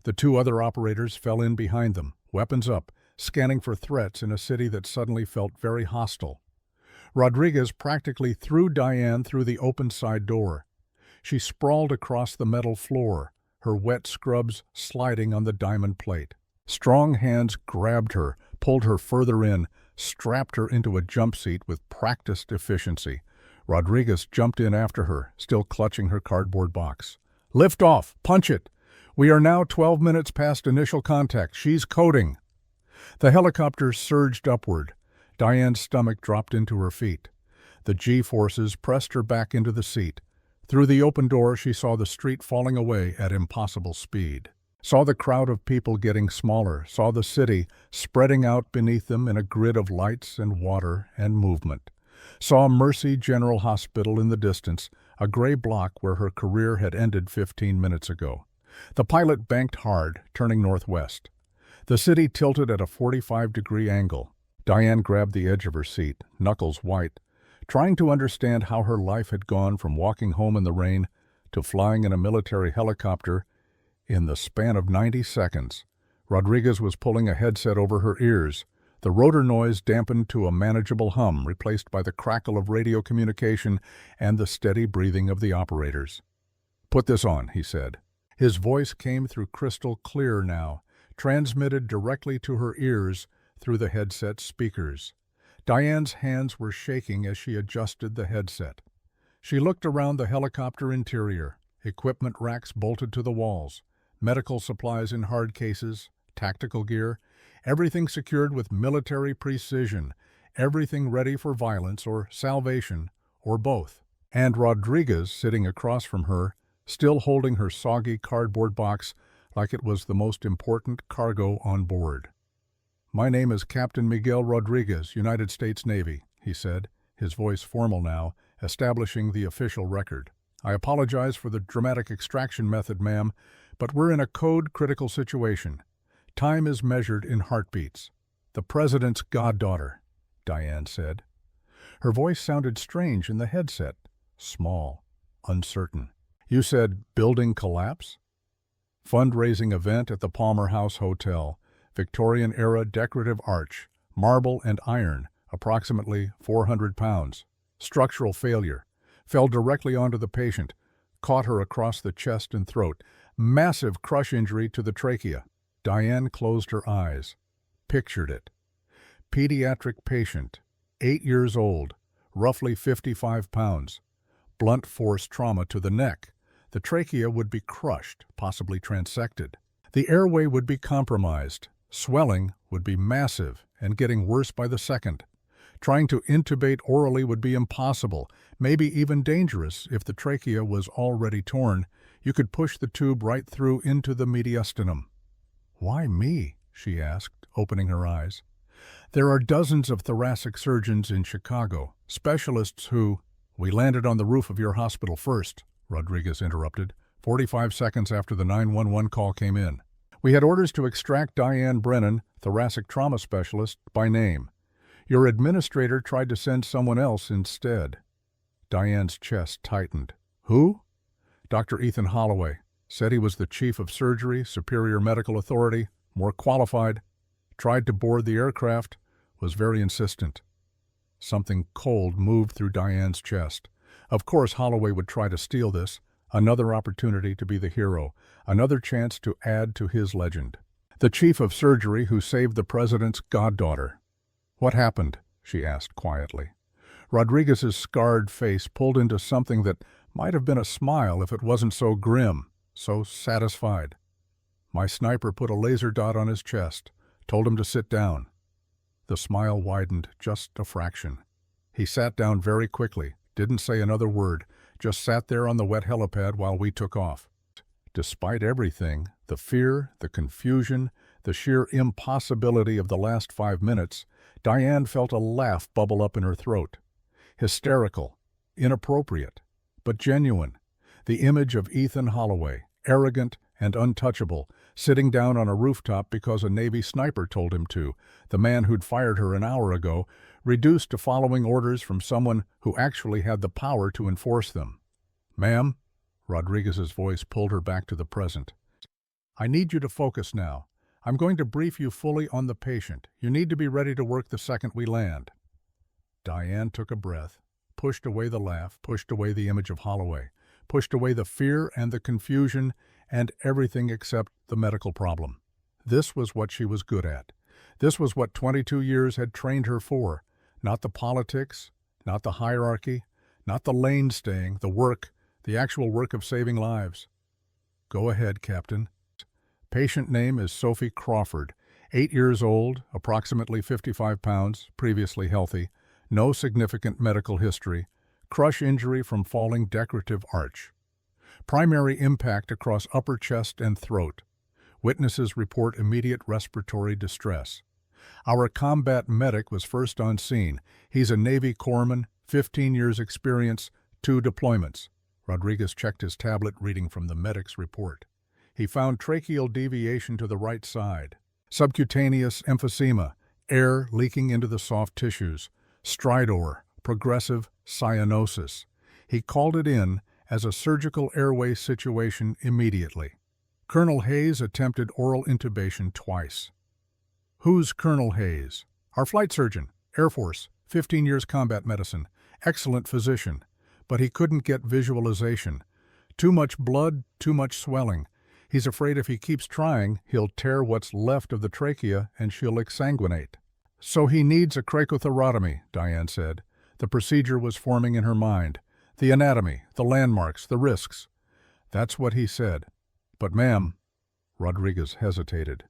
[SPEAKER 1] The two other operators fell in behind them, weapons up, scanning for threats in a city that suddenly felt very hostile. Rodriguez practically threw Diane through the open side door. She sprawled across the metal floor, her wet scrubs sliding on the diamond plate. Strong hands grabbed her, pulled her further in, strapped her into a jump seat with practiced efficiency. Rodriguez jumped in after her, still clutching her cardboard box. Lift off! Punch it! We are now 12 minutes past initial contact. She's coding. The helicopter surged upward. Diane's stomach dropped into her feet. The G-forces pressed her back into the seat. Through the open door she saw the street falling away at impossible speed. Saw the crowd of people getting smaller, saw the city spreading out beneath them in a grid of lights and water and movement. Saw Mercy General Hospital in the distance, a gray block where her career had ended 15 minutes ago. The pilot banked hard, turning northwest. The city tilted at a 45-degree angle. Diane grabbed the edge of her seat, knuckles white, trying to understand how her life had gone from walking home in the rain to flying in a military helicopter in the span of 90 seconds. Rodriguez was pulling a headset over her ears. The rotor noise dampened to a manageable hum, replaced by the crackle of radio communication and the steady breathing of the operators. "Put this on," he said. His voice came through crystal clear now, transmitted directly to her ears through the headset speakers. Diane's hands were shaking as she adjusted the headset. She looked around the helicopter interior, equipment racks bolted to the walls, medical supplies in hard cases, tactical gear, everything secured with military precision, everything ready for violence or salvation, or both. And Rodriguez, sitting across from her, still holding her soggy cardboard box like it was the most important cargo on board. "My name is Captain Miguel Rodriguez, United States Navy," he said, his voice formal now, establishing the official record. "I apologize for the dramatic extraction method, ma'am, but we're in a code-critical situation. Time is measured in heartbeats. The President's goddaughter," Diane said. Her voice sounded strange in the headset, small, uncertain. "You said building collapse?" "Fundraising event at the Palmer House Hotel. Victorian-era decorative arch, marble and iron, approximately 400 pounds. Structural failure. Fell directly onto the patient, caught her across the chest and throat. Massive crush injury to the trachea." Diane closed her eyes, pictured it. Pediatric patient, 8 years old, roughly 55 pounds. Blunt force trauma to the neck. The trachea would be crushed, possibly transected. The airway would be compromised. Swelling would be massive and getting worse by the second. Trying to intubate orally would be impossible, maybe even dangerous if the trachea was already torn. You could push the tube right through into the mediastinum. "Why me?" she asked, opening her eyes. "There are dozens of thoracic surgeons in Chicago, specialists who—" "We landed on the roof of your hospital first," Rodriguez interrupted, 45 seconds after the 911 call came in. "We had orders to extract Diane Brennan, thoracic trauma specialist, by name. Your administrator tried to send someone else instead." Diane's chest tightened. "Who?" "Dr. Ethan Holloway. Said he was the chief of surgery, superior medical authority, more qualified. Tried to board the aircraft, was very insistent." Something cold moved through Diane's chest. Of course Holloway would try to steal this. Another opportunity to be the hero. Another chance to add to his legend. The chief of surgery who saved the president's goddaughter. "What happened?" she asked quietly. Rodriguez's scarred face pulled into something that might have been a smile if it wasn't so grim, so satisfied. "My sniper put a laser dot on his chest, told him to sit down." The smile widened just a fraction. "He sat down very quickly, didn't say another word, just sat there on the wet helipad while we took off." Despite everything, the fear, the confusion, the sheer impossibility of the last 5 minutes, Diane felt a laugh bubble up in her throat. Hysterical, inappropriate, but genuine. The image of Ethan Holloway, arrogant and untouchable, sitting down on a rooftop because a Navy sniper told him to, the man who'd fired her an hour ago, reduced to following orders from someone who actually had the power to enforce them. "Ma'am," Rodriguez's voice pulled her back to the present. "I need you to focus now. I'm going to brief you fully on the patient. You need to be ready to work the second we land." Diane took a breath, pushed away the laugh, pushed away the image of Holloway, pushed away the fear and the confusion and everything except the medical problem. This was what she was good at. This was what 22 years had trained her for. Not the politics, not the hierarchy, not the lane staying, the work, the actual work of saving lives. "Go ahead, Captain." Patient name is Sophie Crawford, 8 years old, approximately 55 pounds, previously healthy, no significant medical history, crush injury from falling decorative arch. Primary impact across upper chest and throat. Witnesses report immediate respiratory distress. Our combat medic was first on scene. He's a Navy corpsman, 15 years experience, 2 deployments. Rodriguez checked his tablet reading from the medic's report. He found tracheal deviation to the right side, subcutaneous emphysema, air leaking into the soft tissues, stridor, progressive cyanosis. He called it in as a surgical airway situation immediately. Colonel Hayes attempted oral intubation twice. "Who's Colonel Hayes?" "Our flight surgeon, Air Force, 15 years combat medicine, excellent physician, but he couldn't get visualization. Too much blood, too much swelling. He's afraid if he keeps trying, he'll tear what's left of the trachea and she'll exsanguinate. So he needs a cricothyrotomy," Diane said. The procedure was forming in her mind. The anatomy, the landmarks, the risks. "That's what he said. But ma'am," Rodriguez hesitated.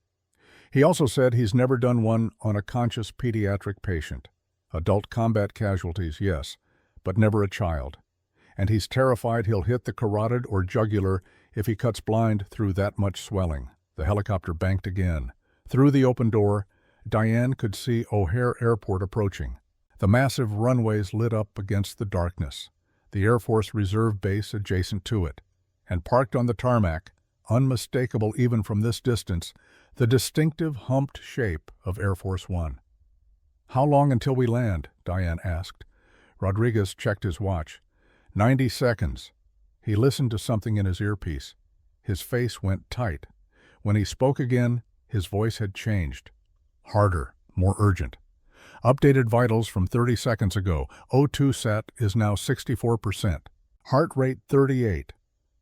[SPEAKER 1] "He also said he's never done one on a conscious pediatric patient. Adult combat casualties, yes, but never a child. And he's terrified he'll hit the carotid or jugular if he cuts blind through that much swelling." The helicopter banked again. Through the open door, Diane could see O'Hare Airport approaching. The massive runways lit up against the darkness. The Air Force Reserve Base adjacent to it. And parked on the tarmac, unmistakable even from this distance, the distinctive humped shape of Air Force One. "How long until we land?" Diane asked. Rodriguez checked his watch. 90 seconds. He listened to something in his earpiece. His face went tight. When he spoke again, his voice had changed. Harder, more urgent. "Updated vitals from 30 seconds ago. O2 sat is now 64%. Heart rate 38.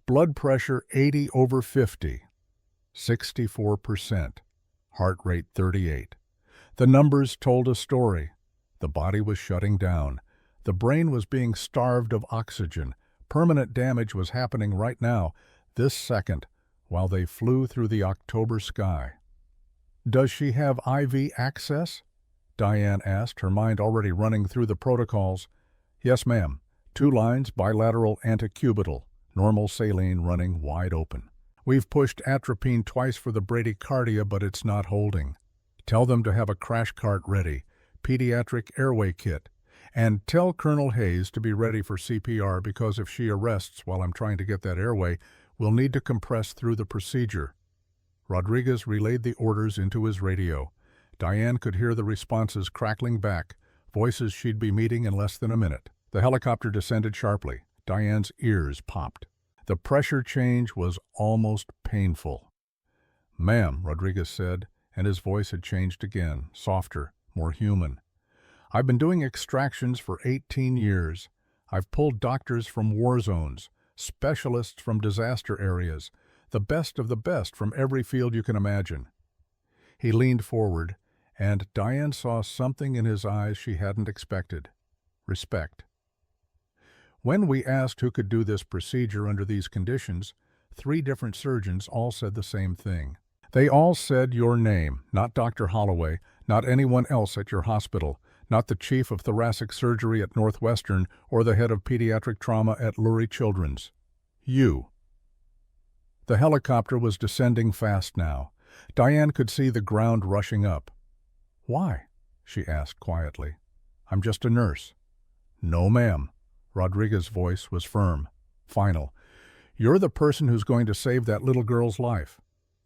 [SPEAKER 1] Blood pressure 80/50. 64%. Heart rate 38. The numbers told a story. The body was shutting down. The brain was being starved of oxygen. Permanent damage was happening right now, this second, while they flew through the October sky. "Does she have IV access?" Diane asked, her mind already running through the protocols. Yes, ma'am. 2 lines, bilateral antecubital, normal saline running wide open. We've pushed atropine twice for the bradycardia, but it's not holding. Tell them to have a crash cart ready, pediatric airway kit, and tell Colonel Hayes to be ready for CPR because if she arrests while I'm trying to get that airway, we'll need to compress through the procedure. Rodriguez relayed the orders into his radio. Diane could hear the responses crackling back, voices she'd be meeting in less than a minute. The helicopter descended sharply. Diane's ears popped. The pressure change was almost painful. Ma'am, Rodriguez said, and his voice had changed again, softer, more human. I've been doing extractions for 18 years. I've pulled doctors from war zones, specialists from disaster areas, the best of the best from every field you can imagine. He leaned forward, and Diane saw something in his eyes she hadn't expected. Respect. When we asked who could do this procedure under these conditions, 3 different surgeons all said the same thing. They all said your name, not Dr. Holloway, not anyone else at your hospital, not the chief of thoracic surgery at Northwestern or the head of pediatric trauma at Lurie Children's. You. The helicopter was descending fast now. Diane could see the ground rushing up. Why? She asked quietly. I'm just a nurse. No, ma'am. Rodriguez's voice was firm, final. You're the person who's going to save that little girl's life.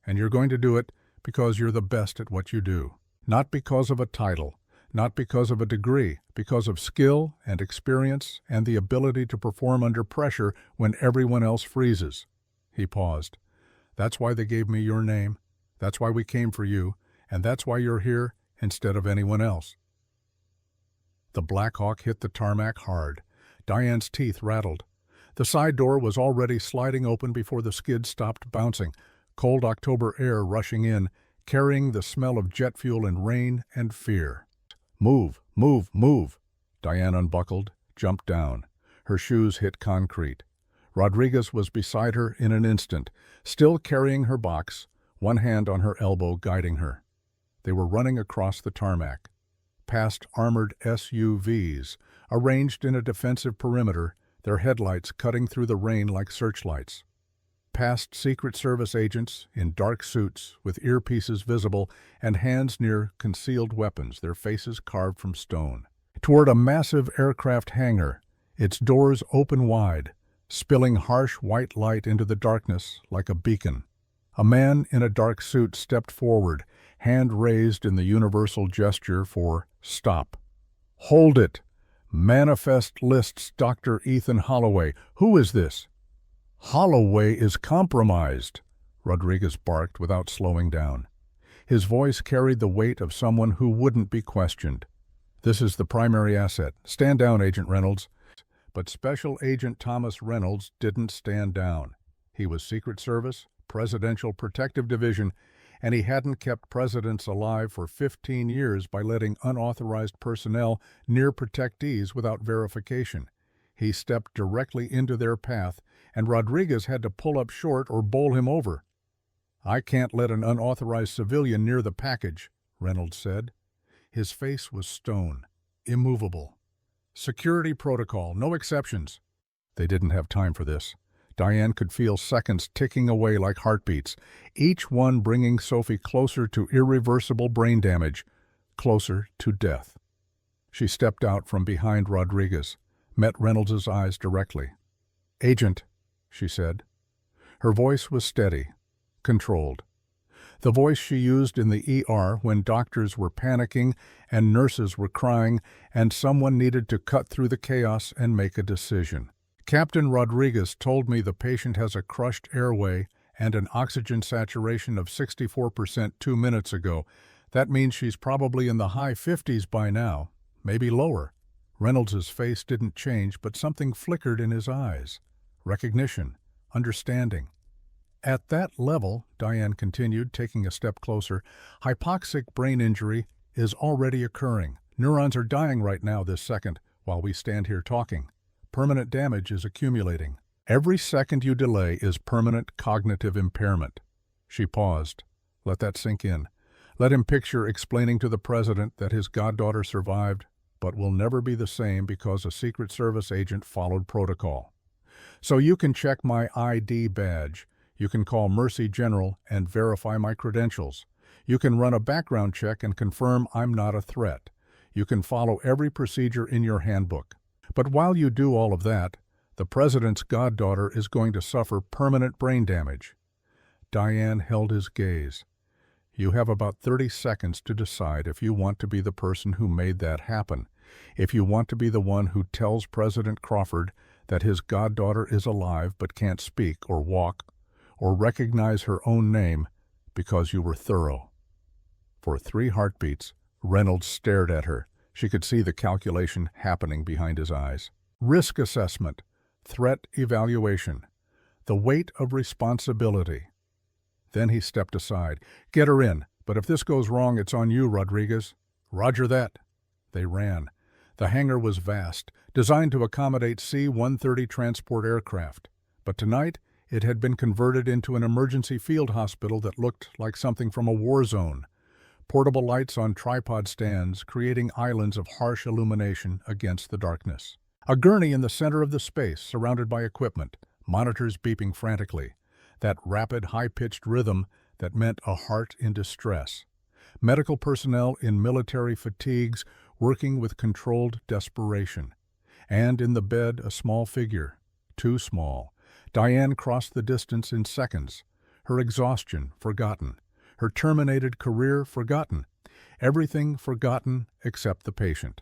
[SPEAKER 1] And you're going to do it because you're the best at what you do. Not because of a title, not because of a degree, because of skill and experience and the ability to perform under pressure when everyone else freezes. He paused. That's why they gave me your name. That's why we came for you. And that's why you're here instead of anyone else. The Black Hawk hit the tarmac hard. Diane's teeth rattled. The side door was already sliding open before the skid stopped bouncing, cold October air rushing in, carrying the smell of jet fuel and rain and fear. Move, move, move. Diane unbuckled, jumped down. Her shoes hit concrete. Rodriguez was beside her in an instant, still carrying her box, one hand on her elbow guiding her. They were running across the tarmac, past armored SUVs, arranged in a defensive perimeter, their headlights cutting through the rain like searchlights. Past Secret Service agents in dark suits with earpieces visible and hands near concealed weapons, their faces carved from stone. Toward a massive aircraft hangar, its doors open wide, spilling harsh white light into the darkness like a beacon. A man in a dark suit stepped forward, hand raised in the universal gesture for stop. Hold it! Manifest lists Dr. Ethan Holloway. Who is this? Holloway is compromised, Rodriguez barked without slowing down. His voice carried the weight of someone who wouldn't be questioned. This is the primary asset. Stand down, Agent Reynolds. But Special Agent Thomas Reynolds didn't stand down. He was Secret Service, Presidential Protective Division, and he hadn't kept presidents alive for 15 years by letting unauthorized personnel near protectees without verification. He stepped directly into their path, and Rodriguez had to pull up short or bowl him over. I can't let an unauthorized civilian near the package, Reynolds said. His face was stone, immovable. Security protocol, no exceptions. They didn't have time for this. Diane could feel seconds ticking away like heartbeats, each one bringing Sophie closer to irreversible brain damage, closer to death. She stepped out from behind Rodriguez, met Reynolds' eyes directly. Agent, she said. Her voice was steady, controlled. The voice she used in the ER when doctors were panicking and nurses were crying and someone needed to cut through the chaos and make a decision. Captain Rodriguez told me the patient has a crushed airway and an oxygen saturation of 64% 2 minutes ago. That means she's probably in the high 50s by now, maybe lower. Reynolds' face didn't change, but something flickered in his eyes. Recognition, understanding. At that level, Diane continued, taking a step closer, hypoxic brain injury is already occurring. Neurons are dying right now this second while we stand here talking. Permanent damage is accumulating. Every second you delay is permanent cognitive impairment. She paused. Let that sink in. Let him picture explaining to the president that his goddaughter survived, but will never be the same because a Secret Service agent followed protocol. So you can check my ID badge. You can call Mercy General and verify my credentials. You can run a background check and confirm I'm not a threat. You can follow every procedure in your handbook. But while you do all of that, the president's goddaughter is going to suffer permanent brain damage. Diane held his gaze. You have about 30 seconds to decide if you want to be the person who made that happen, if you want to be the one who tells President Crawford that his goddaughter is alive but can't speak or walk or recognize her own name because you were thorough. For 3 heartbeats, Reynolds stared at her. She could see the calculation happening behind his eyes. Risk assessment, threat evaluation, the weight of responsibility. Then he stepped aside. Get her in, but if this goes wrong, it's on you, Rodriguez. Roger that. They ran. The hangar was vast, designed to accommodate C-130 transport aircraft. But tonight, it had been converted into an emergency field hospital that looked like something from a war zone. Portable lights on tripod stands, creating islands of harsh illumination against the darkness. A gurney in the center of the space, surrounded by equipment, monitors beeping frantically. That rapid, high-pitched rhythm that meant a heart in distress. Medical personnel in military fatigues working with controlled desperation. And in the bed, a small figure. Too small. Diane crossed the distance in seconds. Her exhaustion forgotten. Her terminated career forgotten. Everything forgotten except the patient.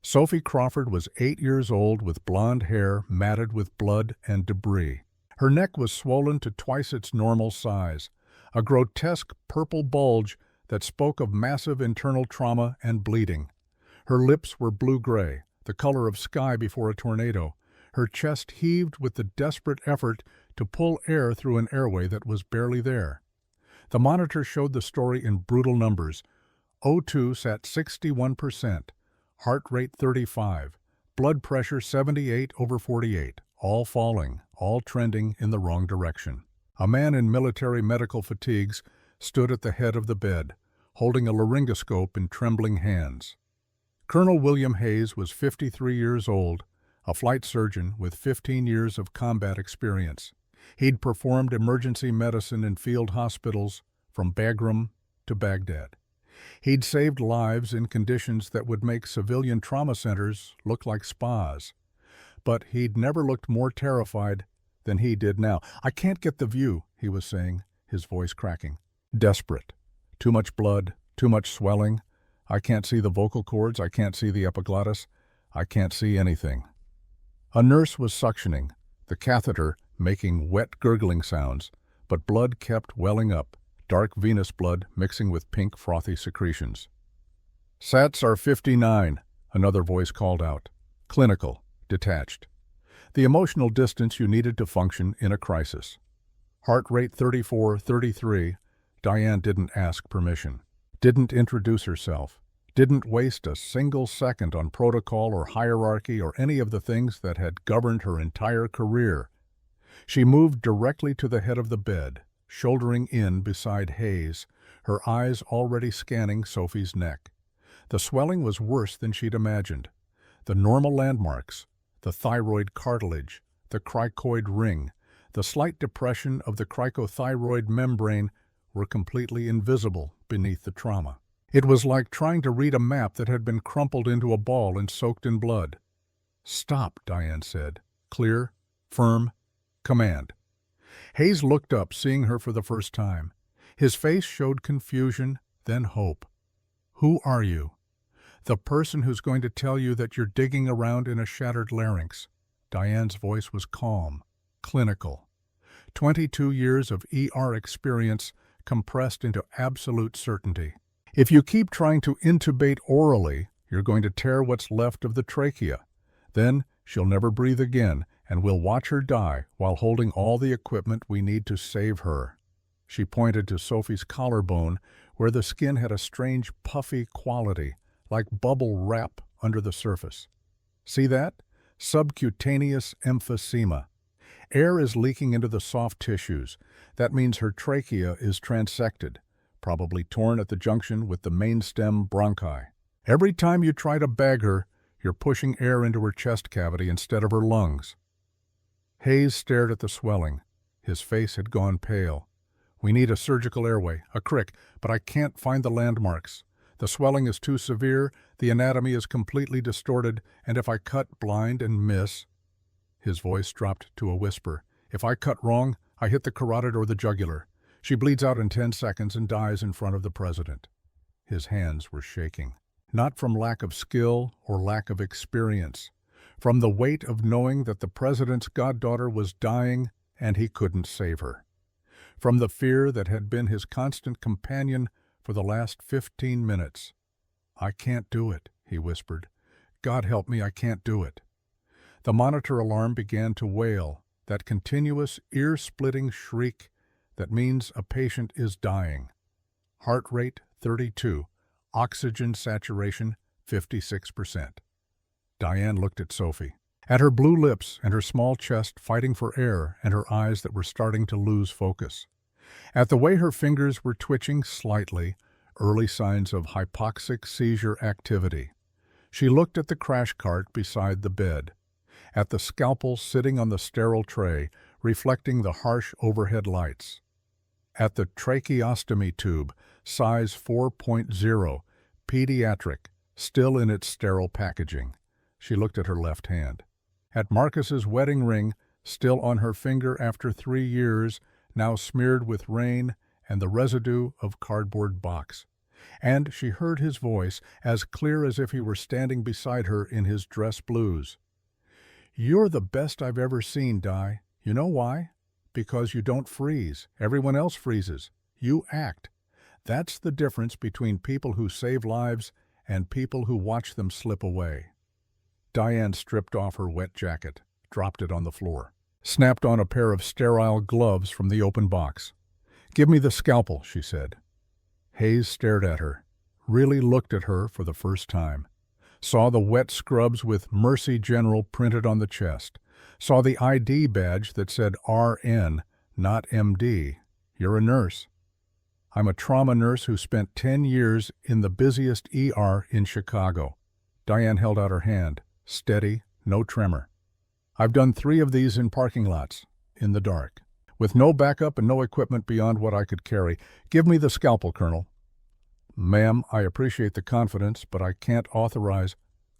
[SPEAKER 1] Sophie Crawford was 8 years old with blonde hair matted with blood and debris. Her neck was swollen to twice its normal size, a grotesque purple bulge that spoke of massive internal trauma and bleeding. Her lips were blue-gray, the color of sky before a tornado. Her chest heaved with the desperate effort to pull air through an airway that was barely there. The monitor showed the story in brutal numbers. O2 sat 61%, heart rate 35, blood pressure 78/48, all falling, all trending in the wrong direction. A man in military medical fatigues stood at the head of the bed, holding a laryngoscope in trembling hands. Colonel William Hayes was 53 years old, a flight surgeon with 15 years of combat experience. He'd performed emergency medicine in field hospitals from Bagram to Baghdad. He'd saved lives in conditions that would make civilian trauma centers look like spas. But he'd never looked more terrified than he did now. I can't get the view, he was saying, his voice cracking. Desperate. Too much blood, too much swelling. I can't see the vocal cords, I can't see the epiglottis, I can't see anything. A nurse was suctioning, the catheter making wet gurgling sounds, but blood kept welling up, dark venous blood mixing with pink frothy secretions. Sats are 59, another voice called out. Clinical, detached. The emotional distance you needed to function in a crisis. Heart rate 34/33, Diane didn't ask permission, didn't introduce herself, didn't waste a single second on protocol or hierarchy or any of the things that had governed her entire career. She moved directly to the head of the bed, shouldering in beside Hayes, her eyes already scanning Sophie's neck. The swelling was worse than she'd imagined. The normal landmarks, the thyroid cartilage, the cricoid ring, the slight depression of the cricothyroid membrane were completely invisible beneath the trauma. It was like trying to read a map that had been crumpled into a ball and soaked in blood. Stop, Diane said. Clear, firm, command. Hayes looked up, seeing her for the first time. His face showed confusion, then hope. Who are you? The person who's going to tell you that you're digging around in a shattered larynx. Diane's voice was calm, clinical. 22 years of ER experience compressed into absolute certainty. If you keep trying to intubate orally, you're going to tear what's left of the trachea. Then she'll never breathe again, and we'll watch her die while holding all the equipment we need to save her. She pointed to Sophie's collarbone, where the skin had a strange puffy quality, like bubble wrap under the surface. See that? Subcutaneous emphysema. Air is leaking into the soft tissues. That means her trachea is transected. probably torn at the junction with the mainstem bronchi. Every time you try to bag her, you're pushing air into her chest cavity instead of her lungs. Hayes stared at the swelling. His face had gone pale. We need a surgical airway, a crick, but I can't find the landmarks. The swelling is too severe, the anatomy is completely distorted, and if I cut blind and miss... His voice dropped to a whisper. If I cut wrong, I hit the carotid or the jugular. She bleeds out in 10 seconds and dies in front of the president. His hands were shaking. Not from lack of skill or lack of experience. From the weight of knowing that the president's goddaughter was dying and he couldn't save her. From the fear that had been his constant companion for the last 15 minutes. I can't do it, he whispered. God help me, I can't do it. The monitor alarm began to wail, that continuous, ear-splitting shriek that means a patient is dying. Heart rate 32, oxygen saturation 56%. Diane looked at Sophie, at her blue lips and her small chest fighting for air and her eyes that were starting to lose focus. At the way her fingers were twitching slightly, early signs of hypoxic seizure activity. She looked at the crash cart beside the bed, at the scalpel sitting on the sterile tray, reflecting the harsh overhead lights, at the tracheostomy tube, size 4.0, pediatric, still in its sterile packaging. She looked at her left hand, at Marcus's wedding ring, still on her finger after 3 years, now smeared with rain and the residue of cardboard box. And she heard his voice, as clear as if he were standing beside her in his dress blues. You're the best I've ever seen, Di. You know why? Because you don't freeze. Everyone else freezes. You act. That's the difference between people who save lives and people who watch them slip away. Diane stripped off her wet jacket, dropped it on the floor, snapped on a pair of sterile gloves from the open box. Give me the scalpel, she said. Hayes stared at her, really looked at her for the first time. Saw the wet scrubs with Mercy General printed on the chest. Saw the ID badge that said RN, not MD. You're a nurse. I'm a trauma nurse who spent 10 years in the busiest ER in Chicago. Diane held out her hand, steady, no tremor. I've done 3 of these in parking lots, in the dark, with no backup and no equipment beyond what I could carry. Give me the scalpel, Colonel. Ma'am, I appreciate the confidence, but I can't authorize...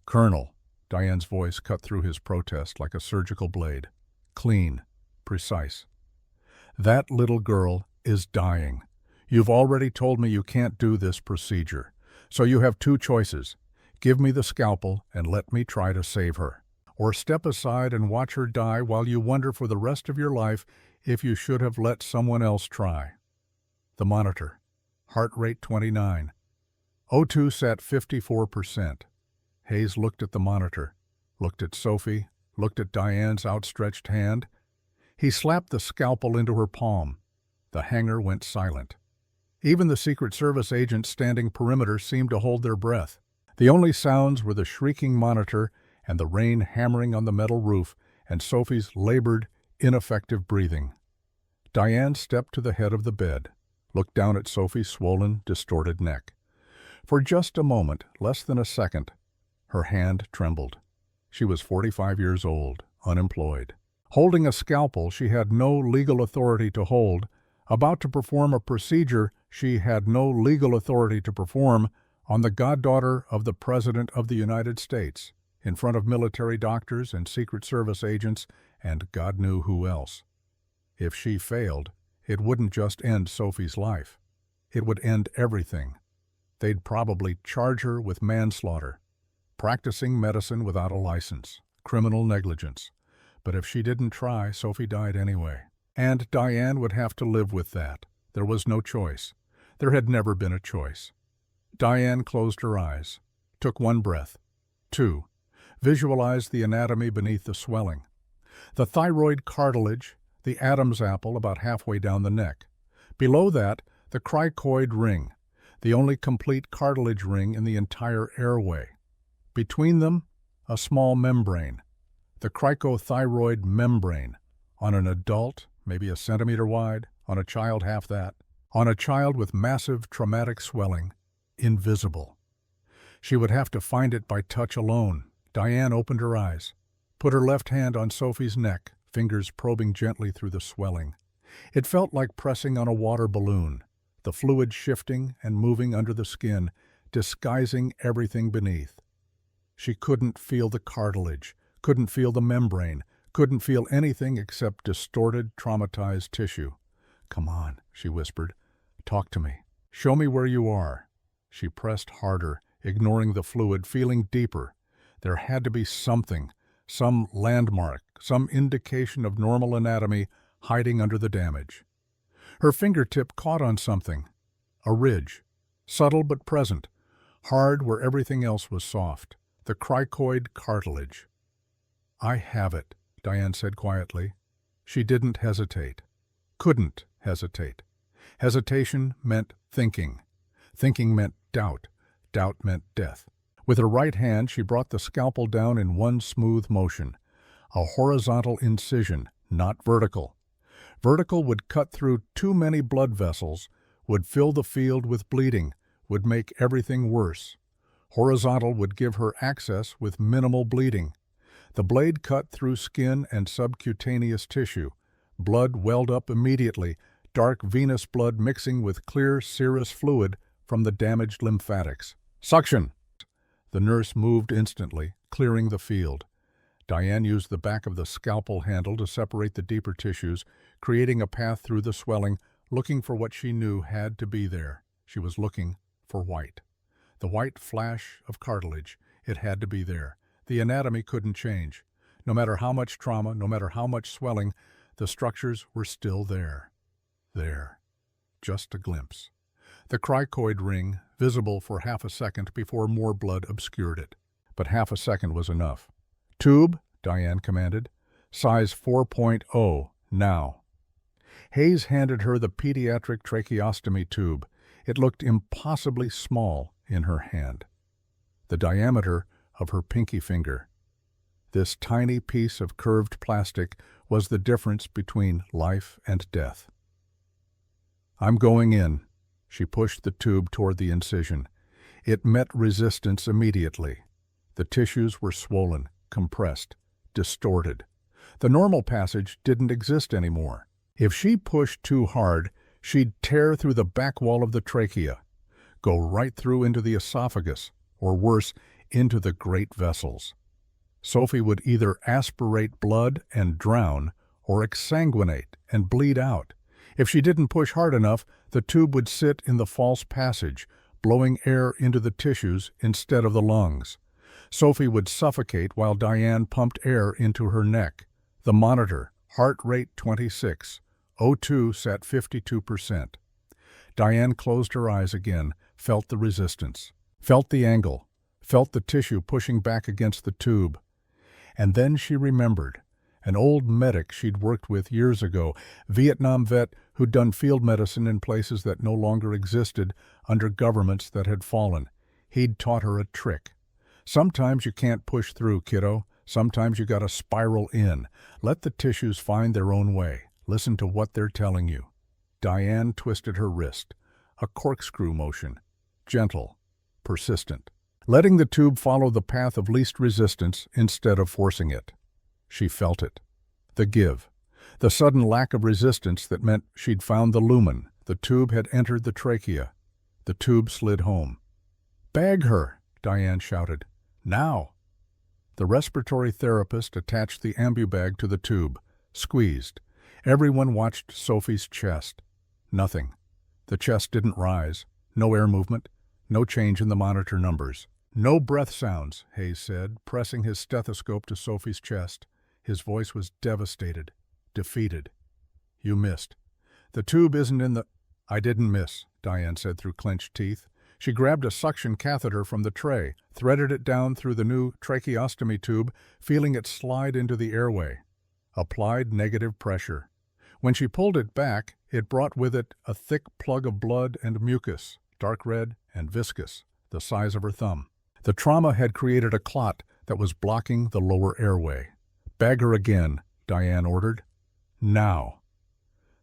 [SPEAKER 1] Colonel, Diane's voice cut through his protest like a surgical blade. Clean, precise. That little girl is dying. You've already told me you can't do this procedure, so you have 2 choices. Give me the scalpel and let me try to save her. Or step aside and watch her die while you wonder for the rest of your life if you should have let someone else try. The monitor. Heart rate 29. O2 sat 54%. Hayes looked at the monitor, looked at Sophie, looked at Diane's outstretched hand. He slapped the scalpel into her palm. The hangar went silent. Even the Secret Service agents standing perimeter seemed to hold their breath. The only sounds were the shrieking monitor and the rain hammering on the metal roof and Sophie's labored, ineffective breathing. Diane stepped to the head of the bed, looked down at Sophie's swollen, distorted neck. For just a moment, less than a second, her hand trembled. She was 45 years old, unemployed. Holding a scalpel she had no legal authority to hold, about to perform a procedure she had no legal authority to perform on the goddaughter of the President of the United States, in front of military doctors and Secret Service agents and God knew who else. If she failed, it wouldn't just end Sophie's life. It would end everything. They'd probably charge her with manslaughter, practicing medicine without a license, criminal negligence. But if she didn't try, Sophie died anyway. And Diane would have to live with that. There was no choice. There had never been a choice. Diane closed her eyes, took 1 breath, 2, visualized the anatomy beneath the swelling. The thyroid cartilage, the Adam's apple about halfway down the neck. Below that, the cricoid ring, the only complete cartilage ring in the entire airway. Between them, a small membrane, the cricothyroid membrane, on an adult, maybe a centimeter wide, on a child half that. On a child with massive traumatic swelling, invisible. She would have to find it by touch alone. Diane opened her eyes, put her left hand on Sophie's neck, fingers probing gently through the swelling. It felt like pressing on a water balloon, the fluid shifting and moving under the skin, disguising everything beneath. She couldn't feel the cartilage, couldn't feel the membrane, couldn't feel anything except distorted, traumatized tissue. "Come on," she whispered. "Talk to me. Show me where you are." She pressed harder, ignoring the fluid, feeling deeper. There had to be something, some landmark, some indication of normal anatomy hiding under the damage. Her fingertip caught on something. A ridge. Subtle but present. Hard where everything else was soft. The cricoid cartilage. "I have it," Diane said quietly. She didn't hesitate. Couldn't hesitate. Hesitation meant thinking. Thinking meant doubt. Doubt meant death. With her right hand, she brought the scalpel down in one smooth motion. A horizontal incision, not vertical. Vertical would cut through too many blood vessels, would fill the field with bleeding, would make everything worse. Horizontal would give her access with minimal bleeding. The blade cut through skin and subcutaneous tissue. Blood welled up immediately, dark venous blood mixing with clear serous fluid from the damaged lymphatics. "Suction!" The nurse moved instantly, clearing the field. Diane used the back of the scalpel handle to separate the deeper tissues, creating a path through the swelling, looking for what she knew had to be there. She was looking for white. The white flash of cartilage. It had to be there. The anatomy couldn't change. No matter how much trauma, no matter how much swelling, the structures were still there. There. Just a glimpse. The cricoid ring, visible for half a second before more blood obscured it. But half a second was enough. "Tube," Diane commanded. "Size 4.0, now." Hayes handed her the pediatric tracheostomy tube. It looked impossibly small in her hand. The diameter of her pinky finger. This tiny piece of curved plastic was the difference between life and death. "I'm going in." She pushed the tube toward the incision. It met resistance immediately. The tissues were swollen, compressed, distorted. The normal passage didn't exist anymore. If she pushed too hard, she'd tear through the back wall of the trachea, go right through into the esophagus, or worse, into the great vessels. Sophie would either aspirate blood and drown, or exsanguinate and bleed out. If she didn't push hard enough, the tube would sit in the false passage, blowing air into the tissues instead of the lungs. Sophie would suffocate while Diane pumped air into her neck. The monitor, heart rate 26, O2 sat 52%. Diane closed her eyes again, felt the resistance, felt the angle, felt the tissue pushing back against the tube. And then she remembered. An old medic she'd worked with years ago, Vietnam vet who'd done field medicine in places that no longer existed under governments that had fallen. He'd taught her a trick. "Sometimes you can't push through, kiddo. Sometimes you gotta spiral in. Let the tissues find their own way. Listen to what they're telling you." Diane twisted her wrist. A corkscrew motion. Gentle. Persistent. Letting the tube follow the path of least resistance instead of forcing it. She felt it. The give. The sudden lack of resistance that meant she'd found the lumen. The tube had entered the trachea. The tube slid home. "Bag her!" Diane shouted. "Now!" The respiratory therapist attached the ambubag to the tube. Squeezed. Everyone watched Sophie's chest. Nothing. The chest didn't rise. No air movement. No change in the monitor numbers. "No breath sounds," Hayes said, pressing his stethoscope to Sophie's chest. His voice was devastated, defeated. "You missed. The tube isn't in the—" "I didn't miss," Diane said through clenched teeth. She grabbed a suction catheter from the tray, threaded it down through the new tracheostomy tube, feeling it slide into the airway. Applied negative pressure. When she pulled it back, it brought with it a thick plug of blood and mucus, dark red and viscous, the size of her thumb. The trauma had created a clot that was blocking the lower airway. "Bag her again," Diane ordered. "Now."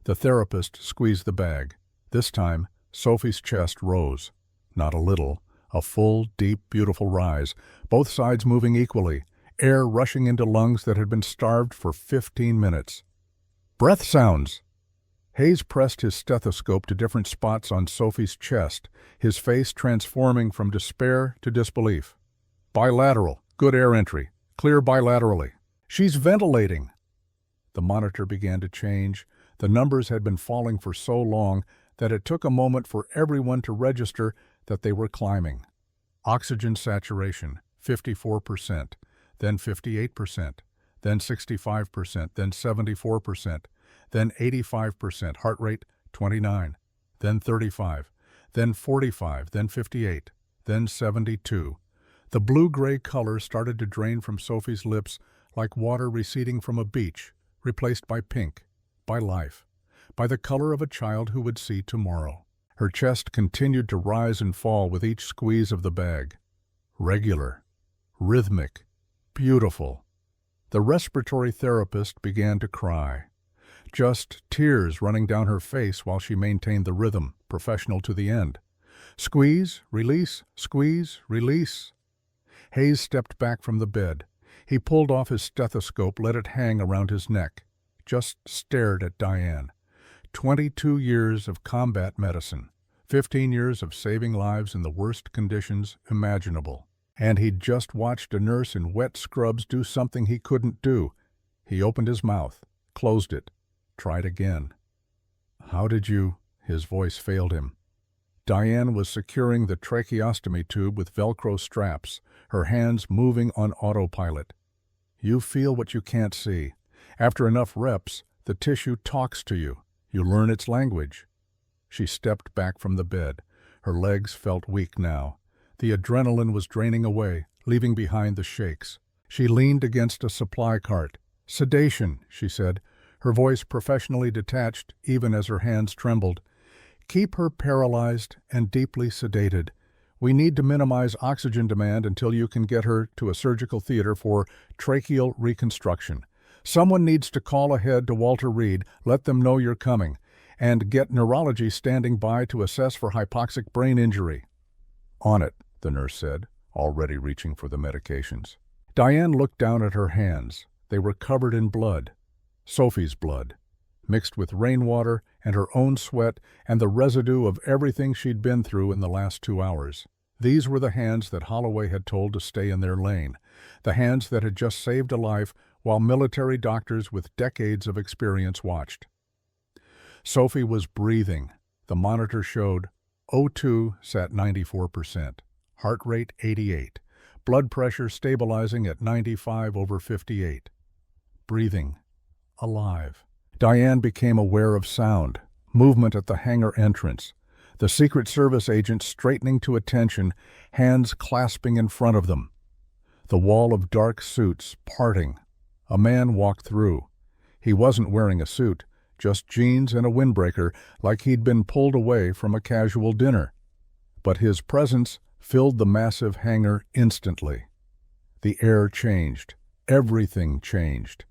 [SPEAKER 1] The therapist squeezed the bag. This time, Sophie's chest rose. Not a little, a full, deep, beautiful rise, both sides moving equally, air rushing into lungs that had been starved for 15 minutes. Breath sounds! Hayes pressed his stethoscope to different spots on Sophie's chest, his face transforming from despair to disbelief. Bilateral, good air entry, clear bilaterally. She's ventilating! The monitor began to change. The numbers had been falling for so long that it took a moment for everyone to register that they were climbing. Oxygen saturation, 54%, then 58%, then 65%, then 74%, then 85%, heart rate 29, then 35, then 45, then 58, then 72. The blue-gray color started to drain from Sophie's lips like water receding from a beach, replaced by pink, by life, by the color of a child who would see tomorrow. Her chest continued to rise and fall with each squeeze of the bag. Regular, rhythmic, beautiful. The respiratory therapist began to cry. Just tears running down her face while she maintained the rhythm, professional to the end. Squeeze, release, squeeze, release. Hayes stepped back from the bed. He pulled off his stethoscope, let it hang around his neck, just stared at Diane. 22 years of combat medicine, 15 years of saving lives in the worst conditions imaginable. And he'd just watched a nurse in wet scrubs do something he couldn't do. He opened his mouth, closed it, tried again. How did you? His voice failed him. Diane was securing the tracheostomy tube with Velcro straps, her hands moving on autopilot. You feel what you can't see. After enough reps, the tissue talks to you. You learn its language. She stepped back from the bed. Her legs felt weak now. The adrenaline was draining away, leaving behind the shakes. She leaned against a supply cart. Sedation, she said, her voice professionally detached even as her hands trembled. Keep her paralyzed and deeply sedated. We need to minimize oxygen demand until you can get her to a surgical theater for tracheal reconstruction. Someone needs to call ahead to Walter Reed, let them know you're coming, and get neurology standing by to assess for hypoxic brain injury. On it, the nurse said, already reaching for the medications. Diane looked down at her hands. They were covered in blood. Sophie's blood, mixed with rainwater and her own sweat and the residue of everything she'd been through in the last 2 hours. These were the hands that Holloway had told to stay in their lane, the hands that had just saved a life while military doctors with decades of experience watched. Sophie was breathing. The monitor showed O2 sat 94%, heart rate 88, blood pressure stabilizing at 95/58. Breathing. Alive. Diane became aware of sound, movement at the hangar entrance, the Secret Service agents straightening to attention, hands clasping in front of them. The wall of dark suits parting. A man walked through. He wasn't wearing a suit, just jeans and a windbreaker, like he'd been pulled away from a casual dinner. But his presence filled the massive hangar instantly. The air changed. Everything changed.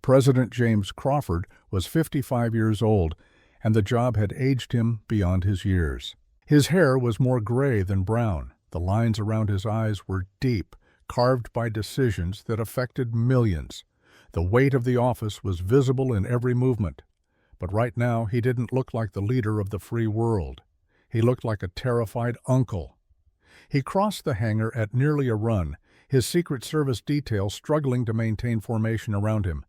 [SPEAKER 1] President James Crawford was 55 years old, and the job had aged him beyond his years. His hair was more gray than brown. The lines around his eyes were deep, carved by decisions that affected millions. The weight of the office was visible in every movement. But right now he didn't look like the leader of the free world. He looked like a terrified uncle. He crossed the hangar at nearly a run, his Secret Service detail struggling to maintain formation around him,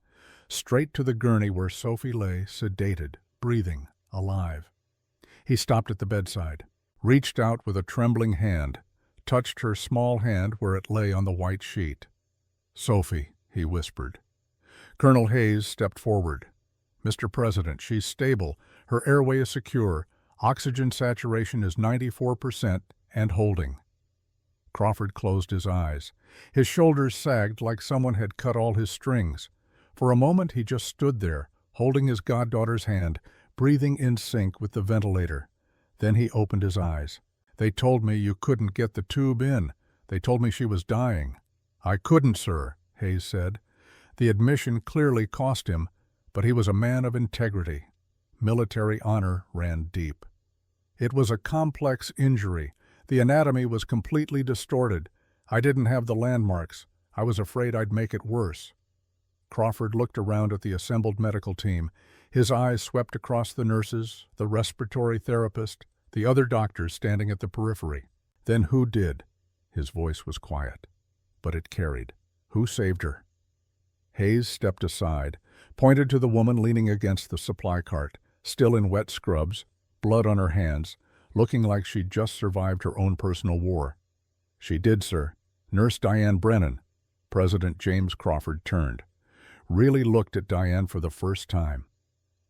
[SPEAKER 1] straight to the gurney where Sophie lay, sedated, breathing, alive. He stopped at the bedside, reached out with a trembling hand, touched her small hand where it lay on the white sheet. "Sophie," he whispered. Colonel Hayes stepped forward. "Mr. President, she's stable. Her airway is secure. Oxygen saturation is 94% and holding." Crawford closed his eyes. His shoulders sagged like someone had cut all his strings. For a moment he just stood there, holding his goddaughter's hand, breathing in sync with the ventilator. Then he opened his eyes. "They told me you couldn't get the tube in. They told me she was dying." "I couldn't, sir," Hayes said. The admission clearly cost him, but he was a man of integrity. Military honor ran deep. It was a complex injury. The anatomy was completely distorted. I didn't have the landmarks. I was afraid I'd make it worse. Crawford looked around at the assembled medical team. His eyes swept across the nurses, the respiratory therapist, the other doctors standing at the periphery. Then who did? His voice was quiet, but it carried. Who saved her? Hayes stepped aside, pointed to the woman leaning against the supply cart, still in wet scrubs, blood on her hands, looking like she'd just survived her own personal war. She did, sir. Nurse Diane Brennan. President James Crawford turned, really looked at Diane for the first time.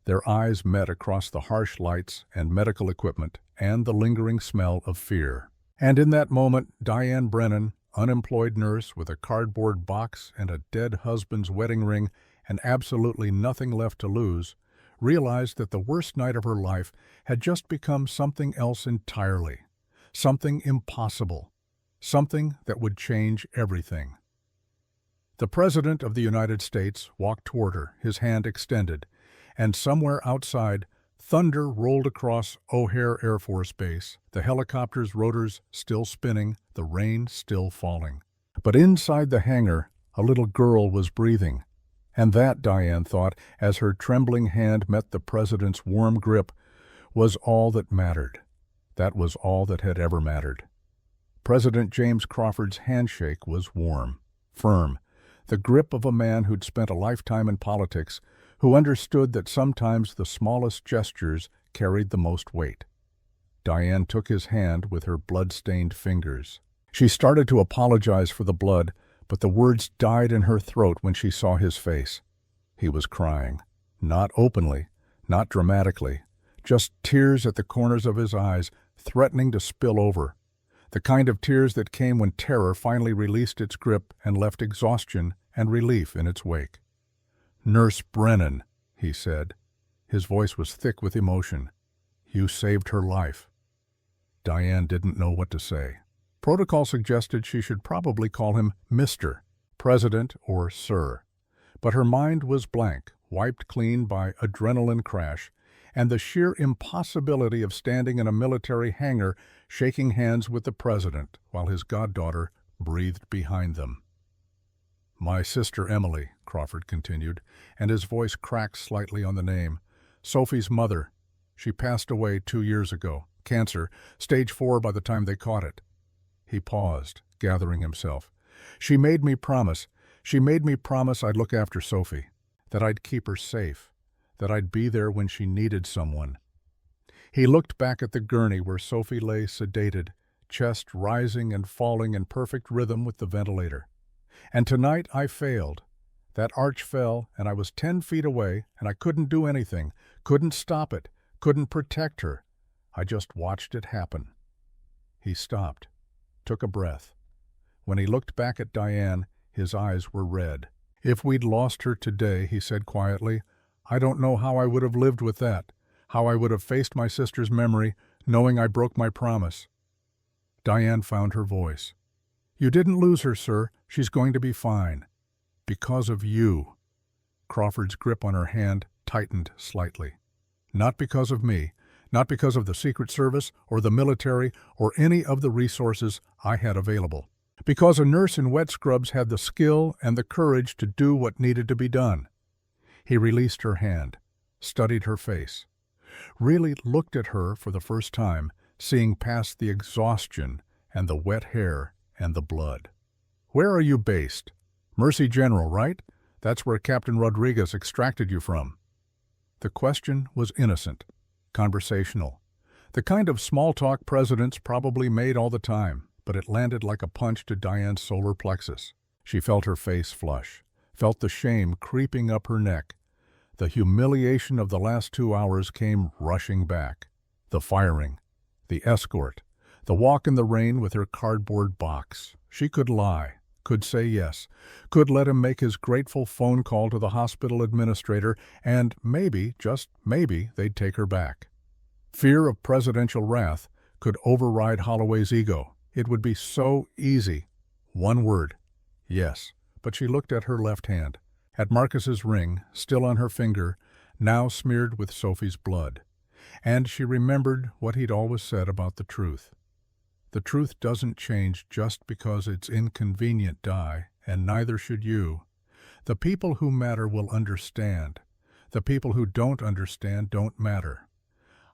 [SPEAKER 1] Their eyes met across the harsh lights and medical equipment and the lingering smell of fear. And in that moment, Diane Brennan, unemployed nurse with a cardboard box and a dead husband's wedding ring and absolutely nothing left to lose, realized that the worst night of her life had just become something else entirely, something impossible, something that would change everything. The President of the United States walked toward her, his hand extended, and somewhere outside, thunder rolled across O'Hare Air Force Base, the helicopter's rotors still spinning, the rain still falling. But inside the hangar, a little girl was breathing. And that, Diane thought, as her trembling hand met the President's warm grip, was all that mattered. That was all that had ever mattered. President James Crawford's handshake was warm, firm, the grip of a man who'd spent a lifetime in politics, who understood that sometimes the smallest gestures carried the most weight. Diane took his hand with her blood-stained fingers. She started to apologize for the blood, but the words died in her throat when she saw his face. He was crying. Not openly, not dramatically, just tears at the corners of his eyes, threatening to spill over. The kind of tears that came when terror finally released its grip and left exhaustion and relief in its wake. "Nurse Brennan," he said. His voice was thick with emotion. "You saved her life." Diane didn't know what to say. Protocol suggested she should probably call him Mr. President or Sir. But her mind was blank, wiped clean by adrenaline crash, and the sheer impossibility of standing in a military hangar shaking hands with the President while his goddaughter breathed behind them. "My sister Emily," Crawford continued, and his voice cracked slightly on the name. "Sophie's mother. She passed away 2 years ago. Cancer, stage 4 by the time they caught it." He paused, gathering himself. She made me promise I'd look after Sophie, that I'd keep her safe, that I'd be there when she needed someone." He looked back at the gurney where Sophie lay sedated, chest rising and falling in perfect rhythm with the ventilator. "And tonight I failed. That arch fell, and I was 10 feet away, and I couldn't do anything, couldn't stop it, couldn't protect her. I just watched it happen." He stopped, took a breath. When he looked back at Diane, his eyes were red. "If we'd lost her today," he said quietly, "I don't know how I would have lived with that, how I would have faced my sister's memory, knowing I broke my promise." Diane found her voice. "You didn't lose her, sir. She's going to be fine. Because of you." Crawford's grip on her hand tightened slightly. "Not because of me, not because of the Secret Service or the military or any of the resources I had available. Because a nurse in wet scrubs had the skill and the courage to do what needed to be done." He released her hand, studied her face, really looked at her for the first time, seeing past the exhaustion and the wet hair and the blood. "Where are you based? Mercy General, right? That's where Captain Rodriguez extracted you from." The question was innocent, conversational, the kind of small talk presidents probably made all the time, but it landed like a punch to Diane's solar plexus. She felt her face flush, felt the shame creeping up her neck. The humiliation of the last 2 hours came rushing back. The firing, the escort, the walk in the rain with her cardboard box. She could lie, could say yes, could let him make his grateful phone call to the hospital administrator, and maybe, just maybe, they'd take her back. Fear of presidential wrath could override Holloway's ego. It would be so easy. One word. Yes. But she looked at her left hand, at Marcus's ring, still on her finger, now smeared with Sophie's blood. And she remembered what he'd always said about the truth. The truth doesn't change just because it's inconvenient, Di, and neither should you. The people who matter will understand. The people who don't understand don't matter.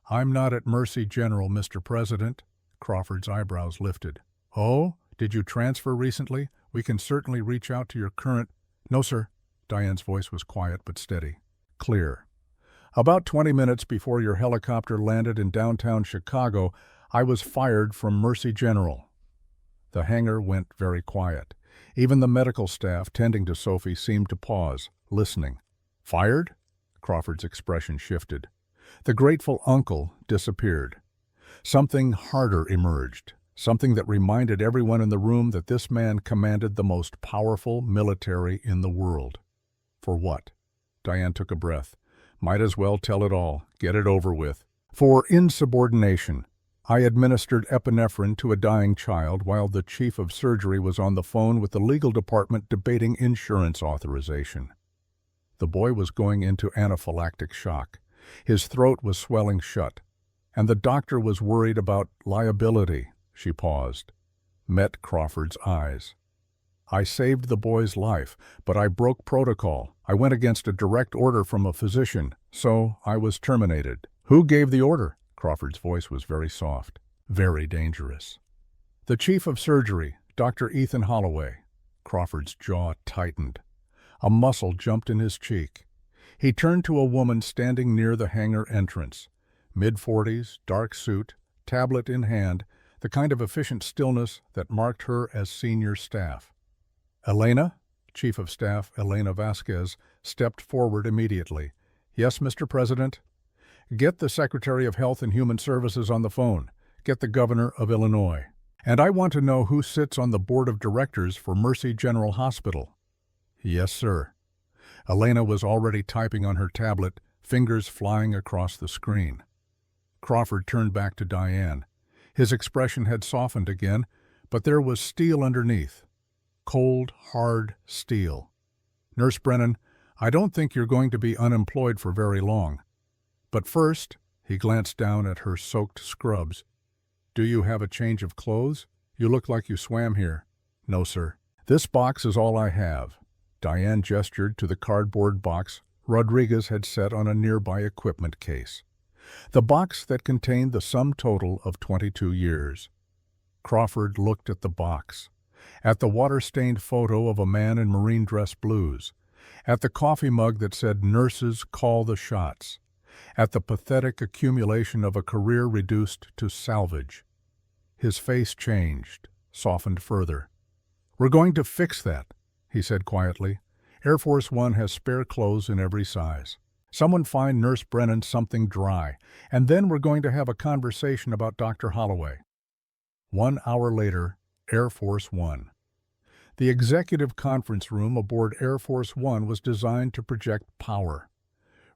[SPEAKER 1] I'm not at Mercy General, Mr. President. Crawford's eyebrows lifted. Oh, did you transfer recently? We can certainly reach out to your current... No, sir. Diane's voice was quiet but steady. Clear. About 20 minutes before your helicopter landed in downtown Chicago, I was fired from Mercy General. The hangar went very quiet. Even the medical staff tending to Sophie seemed to pause, listening. Fired? Crawford's expression shifted. The grateful uncle disappeared. Something harder emerged, something that reminded everyone in the room that this man commanded the most powerful military in the world. For what? Diane took a breath. Might as well tell it all, get it over with. For insubordination. I administered epinephrine to a dying child while the chief of surgery was on the phone with the legal department debating insurance authorization. The boy was going into anaphylactic shock. His throat was swelling shut, and the doctor was worried about liability. She paused, met Crawford's eyes. I saved the boy's life, but I broke protocol. I went against a direct order from a physician, so I was terminated. Who gave the order? Crawford's voice was very soft, very dangerous. The chief of surgery, Dr. Ethan Holloway. Crawford's jaw tightened. A muscle jumped in his cheek. He turned to a woman standing near the hangar entrance. Mid-40s, dark suit, tablet in hand, the kind of efficient stillness that marked her as senior staff. Elena, Chief of Staff Elena Vasquez, stepped forward immediately. Yes, Mr. President? Get the Secretary of Health and Human Services on the phone. Get the Governor of Illinois. And I want to know who sits on the board of directors for Mercy General Hospital. Yes, sir. Elena was already typing on her tablet, fingers flying across the screen. Crawford turned back to Diane. His expression had softened again, but there was steel underneath. Cold, hard steel. Nurse Brennan, I don't think you're going to be unemployed for very long. But first, he glanced down at her soaked scrubs. Do you have a change of clothes? You look like you swam here. No, sir. This box is all I have. Diane gestured to the cardboard box Rodriguez had set on a nearby equipment case. The box that contained the sum total of 22 years. Crawford looked at the box, at the water-stained photo of a man in marine dress blues, at the coffee mug that said "Nurses call the shots," at the pathetic accumulation of a career reduced to salvage. His face changed, softened further. We're going to fix that, he said quietly. Air Force One has spare clothes in every size. Someone find Nurse Brennan something dry, and then we're going to have a conversation about Dr. Holloway. 1 hour later, Air Force One. The executive conference room aboard Air Force One was designed to project power.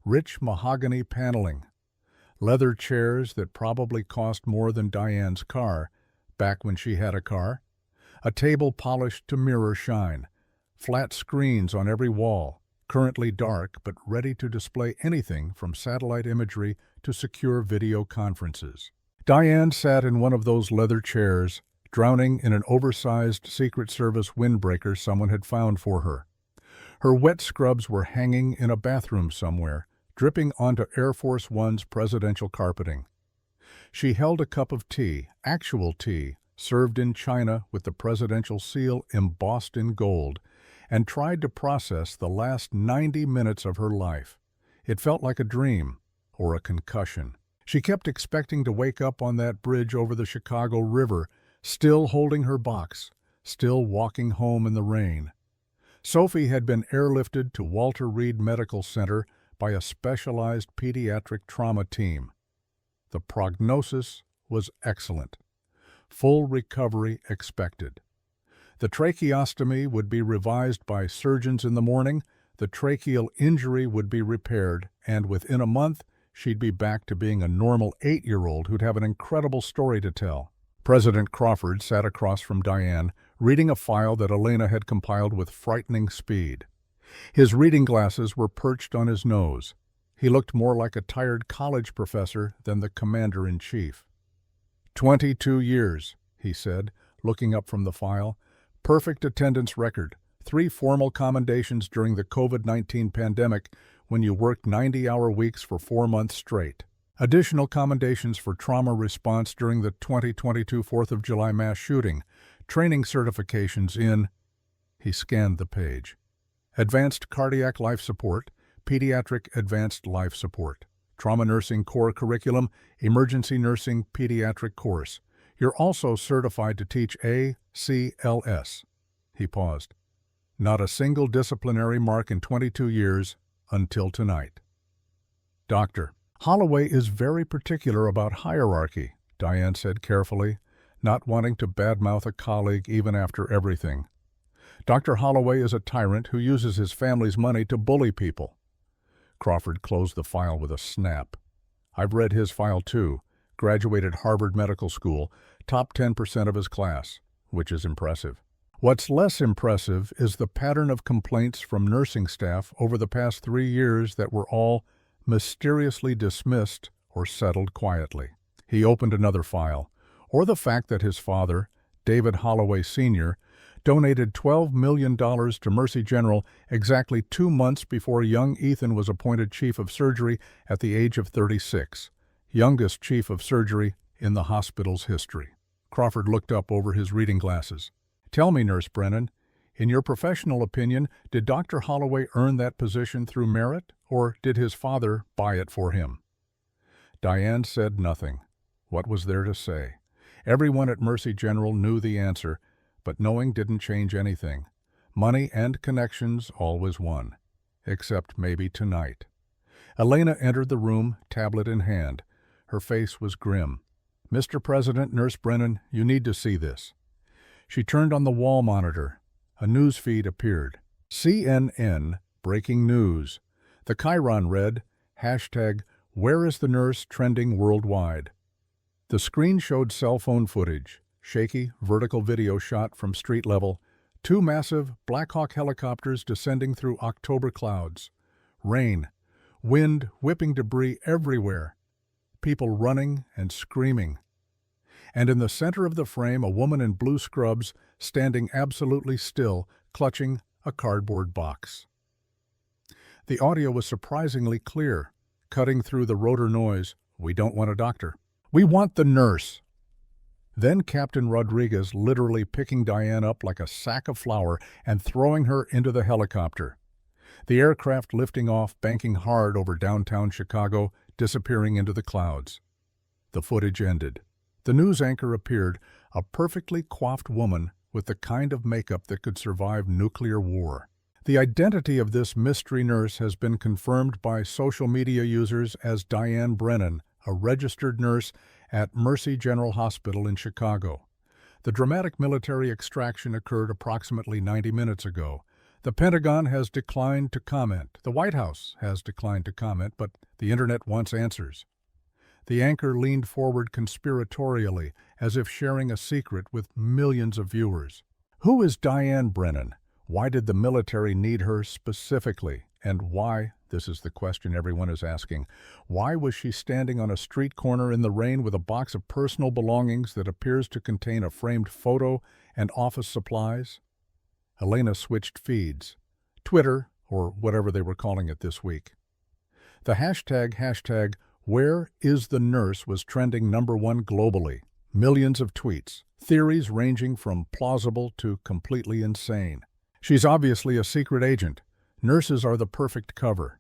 [SPEAKER 1] Rich mahogany paneling, leather chairs that probably cost more than Diane's car, back when she had a car, a table polished to mirror shine, flat screens on every wall, currently dark but ready to display anything from satellite imagery to secure video conferences. Diane sat in one of those leather chairs, drowning in an oversized Secret Service windbreaker someone had found for her. Her wet scrubs were hanging in a bathroom somewhere, dripping onto Air Force One's presidential carpeting. She held a cup of tea, actual tea, served in china with the presidential seal embossed in gold, and tried to process the last 90 minutes of her life. It felt like a dream, or a concussion. She kept expecting to wake up on that bridge over the Chicago River, still holding her box, still walking home in the rain. Sophie had been airlifted to Walter Reed Medical Center by a specialized pediatric trauma team. The prognosis was excellent. Full recovery expected. The tracheostomy would be revised by surgeons in the morning, the tracheal injury would be repaired, and within a month, she'd be back to being a normal 8-year-old who'd have an incredible story to tell. President Crawford sat across from Diane, reading a file that Elena had compiled with frightening speed. His reading glasses were perched on his nose. He looked more like a tired college professor than the commander-in-chief. 22 years, he said, looking up from the file. Perfect attendance record. 3 formal commendations during the COVID-19 pandemic when you worked 90-hour weeks for 4 months straight. Additional commendations for trauma response during the 2022 4th of July mass shooting. Training certifications in... He scanned the page. Advanced Cardiac Life Support, Pediatric Advanced Life Support, Trauma Nursing Core Curriculum, Emergency Nursing Pediatric Course. You're also certified to teach ACLS. He paused. Not a single disciplinary mark in 22 years until tonight. Dr. Holloway is very particular about hierarchy, Diane said carefully, not wanting to badmouth a colleague even after everything. Dr. Holloway is a tyrant who uses his family's money to bully people. Crawford closed the file with a snap. I've read his file too. Graduated Harvard Medical School, top 10% of his class, which is impressive. What's less impressive is the pattern of complaints from nursing staff over the past 3 years that were all mysteriously dismissed or settled quietly. He opened another file, or the fact that his father, David Holloway Sr., donated $12 million to Mercy General exactly 2 months before young Ethan was appointed chief of surgery at the age of 36, youngest chief of surgery in the hospital's history. Crawford looked up over his reading glasses. Tell me, Nurse Brennan, in your professional opinion, did Dr. Holloway earn that position through merit, or did his father buy it for him? Diane said nothing. What was there to say? Everyone at Mercy General knew the answer, but knowing didn't change anything. Money and connections always won. Except maybe tonight. Elena entered the room, tablet in hand. Her face was grim. Mr. President, Nurse Brennan, you need to see this. She turned on the wall monitor. A news feed appeared. CNN, breaking news. The chyron read, #Where is the nurse trending worldwide. The screen showed cell phone footage, shaky, vertical video shot from street level, 2 massive Black Hawk helicopters descending through October clouds. Rain, wind whipping debris everywhere. People running and screaming. And in the center of the frame, a woman in blue scrubs, standing absolutely still, clutching a cardboard box. The audio was surprisingly clear, cutting through the rotor noise. We don't want a doctor. We want the nurse. Then Captain Rodriguez literally picking Diane up like a sack of flour and throwing her into the helicopter. The aircraft lifting off, banking hard over downtown Chicago, disappearing into the clouds. The footage ended. The news anchor appeared, a perfectly coiffed woman with the kind of makeup that could survive nuclear war. The identity of this mystery nurse has been confirmed by social media users as Diane Brennan, a registered nurse at Mercy General Hospital in Chicago. The dramatic military extraction occurred approximately 90 minutes ago. The Pentagon has declined to comment. The White House has declined to comment, but the internet wants answers. The anchor leaned forward conspiratorially, as if sharing a secret with millions of viewers. Who is Diane Brennan? Why did the military need her specifically? And why, this is the question everyone is asking, why was she standing on a street corner in the rain with a box of personal belongings that appears to contain a framed photo and office supplies? Elena switched feeds. Twitter, or whatever they were calling it this week. The hashtag Where is the Nurse was trending #1 globally. Millions of tweets, theories ranging from plausible to completely insane. She's obviously a secret agent. Nurses are the perfect cover.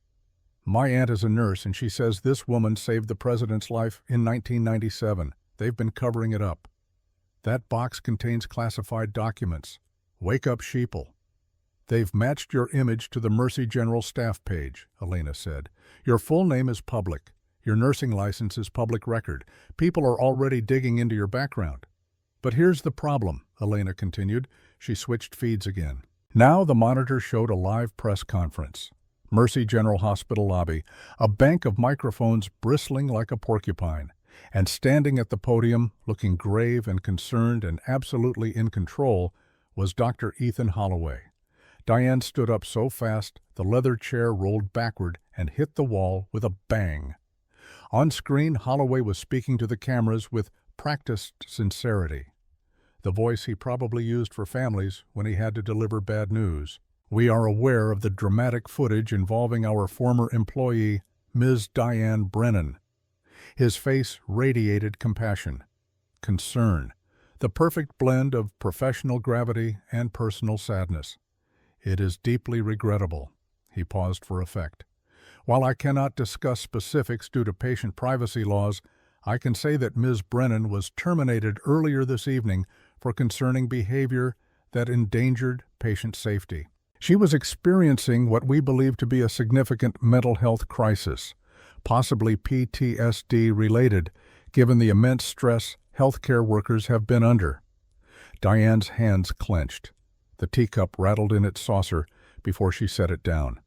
[SPEAKER 1] My aunt is a nurse, and she says this woman saved the president's life in 1997. They've been covering it up. That box contains classified documents. Wake up, sheeple. They've matched your image to the Mercy General staff page, Elena said. Your full name is public. Your nursing license is public record. People are already digging into your background. But here's the problem, Elena continued. She switched feeds again. Now the monitor showed a live press conference. Mercy General Hospital lobby, a bank of microphones bristling like a porcupine. And standing at the podium, looking grave and concerned and absolutely in control, was Dr. Ethan Holloway. Diane stood up so fast the leather chair rolled backward and hit the wall with a bang. On screen, Holloway was speaking to the cameras with practiced sincerity, the voice he probably used for families when he had to deliver bad news. We are aware of the dramatic footage involving our former employee, Ms. Diane Brennan. His face radiated compassion, concern, the perfect blend of professional gravity and personal sadness. It is deeply regrettable. He paused for effect. While I cannot discuss specifics due to patient privacy laws, I can say that Ms. Brennan was terminated earlier this evening for concerning behavior that endangered patient safety. She was experiencing what we believe to be a significant mental health crisis, possibly PTSD-related, given the immense stress healthcare workers have been under. Diane's hands clenched. The teacup rattled in its saucer before she set it down.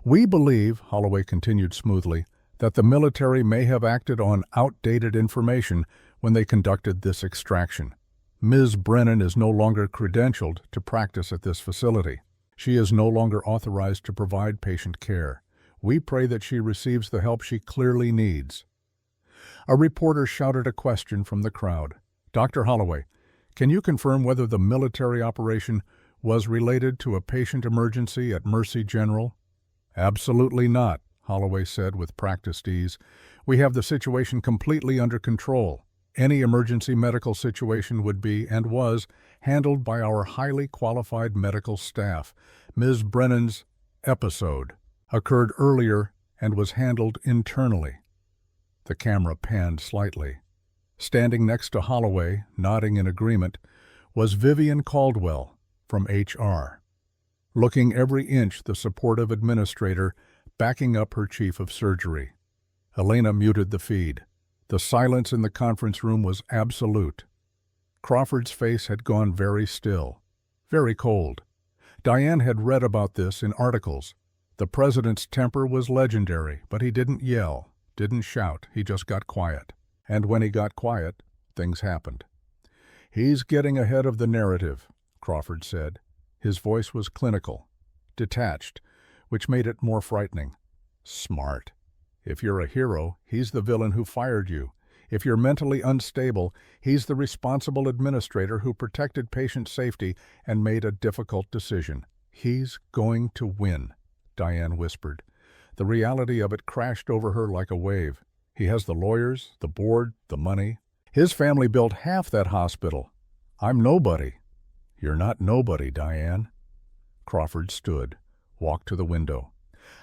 [SPEAKER 1] We believe, Holloway continued smoothly, that the military may have acted on outdated information when they conducted this extraction. Ms. Brennan is no longer credentialed to practice at this facility. She is no longer authorized to provide patient care. We pray that she receives the help she clearly needs. A reporter shouted a question from the crowd. Dr. Holloway, can you confirm whether the military operation was related to a patient emergency at Mercy General? Absolutely not, Holloway said with practiced ease. We have the situation completely under control. Any emergency medical situation would be, and was, handled by our highly qualified medical staff. Ms. Brennan's episode occurred earlier and was handled internally. The camera panned slightly. Standing next to Holloway, nodding in agreement, was Vivian Caldwell from HR. Looking every inch the supportive administrator backing up her chief of surgery. Elena muted the feed. The silence in the conference room was absolute. Crawford's face had gone very still, very cold. Diane had read about this in articles. The president's temper was legendary, but he didn't yell, didn't shout, he just got quiet. And when he got quiet, things happened. He's getting ahead of the narrative, Crawford said. His voice was clinical, detached, which made it more frightening. Smart. If you're a hero, he's the villain who fired you. If you're mentally unstable, he's the responsible administrator who protected patient safety and made a difficult decision. He's going to win, Diane whispered. The reality of it crashed over her like a wave. He has the lawyers, the board, the money. His family built half that hospital. I'm nobody. You're not nobody, Diane. Crawford stood, walked to the window.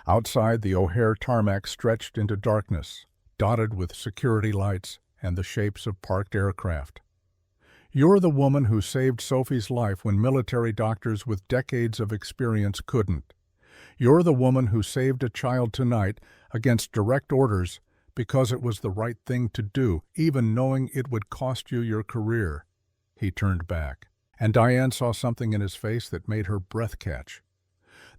[SPEAKER 1] Outside, the O'Hare tarmac stretched into darkness, dotted with security lights and the shapes of parked aircraft. You're the woman who saved Sophie's life when military doctors with decades of experience couldn't. You're the woman who saved a child tonight against direct orders because it was the right thing to do, even knowing it would cost you your career. He turned back, and Diane saw something in his face that made her breath catch.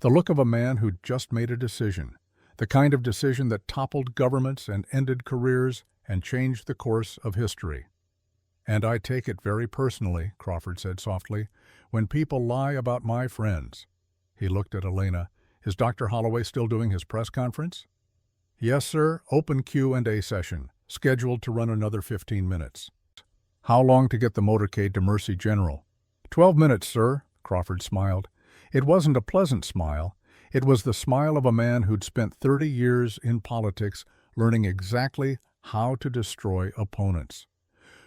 [SPEAKER 1] The look of a man who'd just made a decision, the kind of decision that toppled governments and ended careers and changed the course of history. And I take it very personally, Crawford said softly, when people lie about my friends. He looked at Elena. Is Dr. Holloway still doing his press conference? Yes, sir. Open Q&A session, scheduled to run another 15 minutes. How long to get the motorcade to Mercy General? 12 minutes, sir, Crawford smiled. It wasn't a pleasant smile. It was the smile of a man who'd spent 30 years in politics learning exactly how to destroy opponents,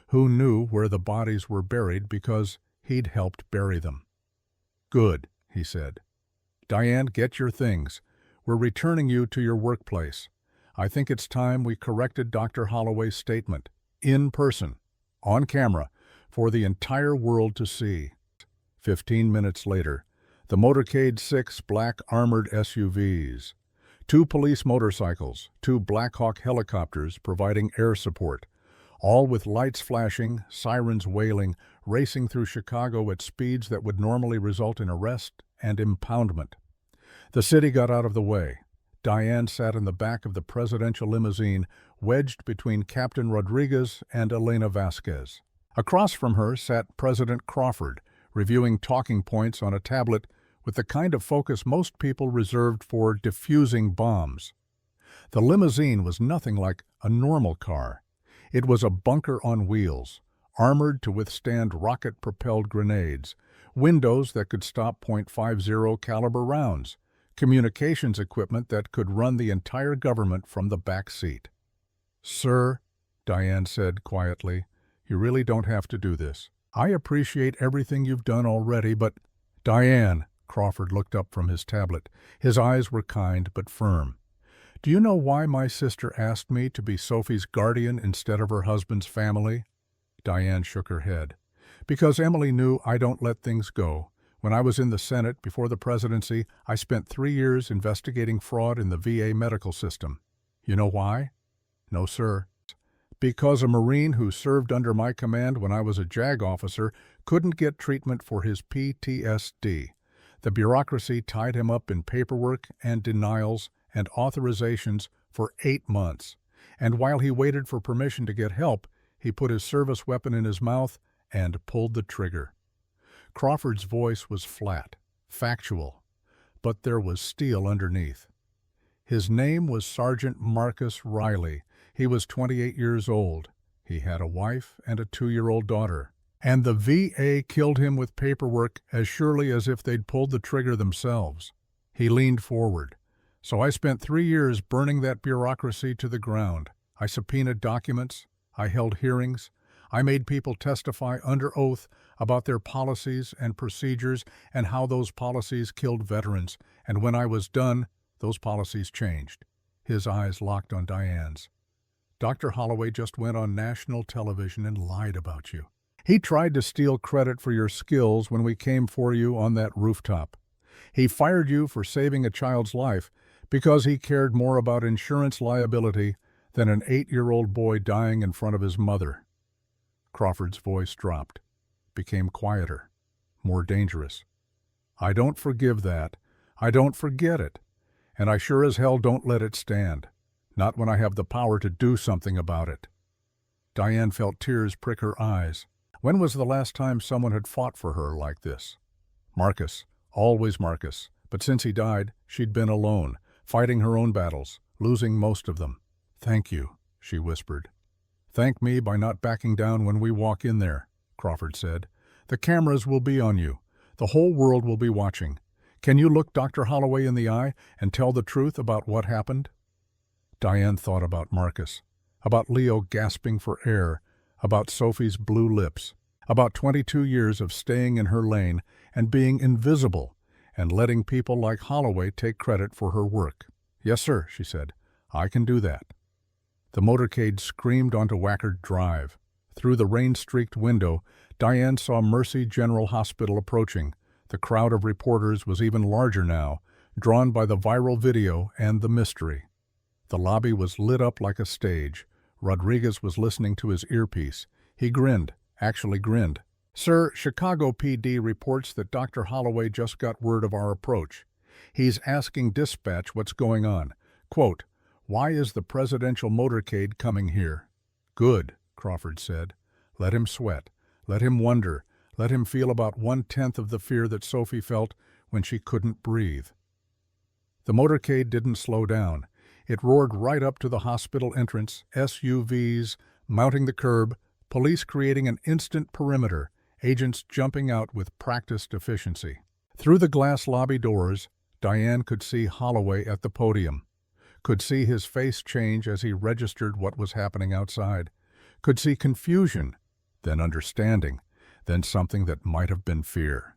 [SPEAKER 1] who knew where the bodies were buried because he'd helped bury them. Good, he said. Diane, get your things. We're returning you to your workplace. I think it's time we corrected Dr. Holloway's statement, in person, on camera, for the entire world to see. 15 minutes later, the motorcade 6 black armored SUVs, 2 police motorcycles, 2 Black Hawk helicopters providing air support, all with lights flashing, sirens wailing, racing through Chicago at speeds that would normally result in arrest and impoundment. The city got out of the way. Diane sat in the back of the presidential limousine, wedged between Captain Rodriguez and Elena Vasquez. Across from her sat President Crawford, reviewing talking points on a tablet with the kind of focus most people reserved for diffusing bombs. The limousine was nothing like a normal car. It was a bunker on wheels, armored to withstand rocket-propelled grenades, windows that could stop .50 caliber rounds, communications equipment that could run the entire government from the back seat. "Sir," Diane said quietly, "you really don't have to do this. I appreciate everything you've done already, but—" "Diane," Crawford looked up from his tablet. His eyes were kind but firm. "Do you know why my sister asked me to be Sophie's guardian instead of her husband's family?" Diane shook her head. "Because Emily knew I don't let things go. When I was in the Senate before the presidency, I spent 3 years investigating fraud in the VA medical system. You know why?" "No, sir." "Because a Marine who served under my command when I was a JAG officer couldn't get treatment for his PTSD. The bureaucracy tied him up in paperwork and denials and authorizations for 8 months. And while he waited for permission to get help, he put his service weapon in his mouth and pulled the trigger." Crawford's voice was flat, factual, but there was steel underneath. "His name was Sergeant Marcus Riley. He was 28 years old. He had a wife and a 2-year-old daughter. And the VA killed him with paperwork as surely as if they'd pulled the trigger themselves." He leaned forward. "So I spent 3 years burning that bureaucracy to the ground. I subpoenaed documents. I held hearings. I made people testify under oath about their policies and procedures and how those policies killed veterans. And when I was done, those policies changed." His eyes locked on Diane's. "Dr. Holloway just went on national television and lied about you. He tried to steal credit for your skills when we came for you on that rooftop. He fired you for saving a child's life because he cared more about insurance liability than an 8-year-old boy dying in front of his mother." Crawford's voice dropped, became quieter, more dangerous. "I don't forgive that. I don't forget it. And I sure as hell don't let it stand. Not when I have the power to do something about it." Diane felt tears prick her eyes. When was the last time someone had fought for her like this? Marcus, always Marcus, but since he died, she'd been alone, fighting her own battles, losing most of them. "Thank you," she whispered. "Thank me by not backing down when we walk in there," Crawford said. "The cameras will be on you. The whole world will be watching. Can you look Dr. Holloway in the eye and tell the truth about what happened?" Diane thought about Marcus, about Leo gasping for air, about Sophie's blue lips, about 22 years of staying in her lane and being invisible and letting people like Holloway take credit for her work. "Yes, sir," she said. "I can do that." The motorcade screamed onto Wackard Drive. Through the rain-streaked window, Diane saw Mercy General Hospital approaching. The crowd of reporters was even larger now, drawn by the viral video and the mystery. The lobby was lit up like a stage. Rodriguez was listening to his earpiece. He grinned, actually grinned. "Sir, Chicago PD reports that Dr. Holloway just got word of our approach. He's asking dispatch what's going on. Quote, 'Why is the presidential motorcade coming here?'" "Good," Crawford said. "Let him sweat. Let him wonder. Let him feel about 1/10 of the fear that Sophie felt when she couldn't breathe." The motorcade didn't slow down. It roared right up to the hospital entrance, SUVs mounting the curb, police creating an instant perimeter, agents jumping out with practiced efficiency. Through the glass lobby doors, Diane could see Holloway at the podium, could see his face change as he registered what was happening outside, could see confusion, then understanding, then something that might have been fear.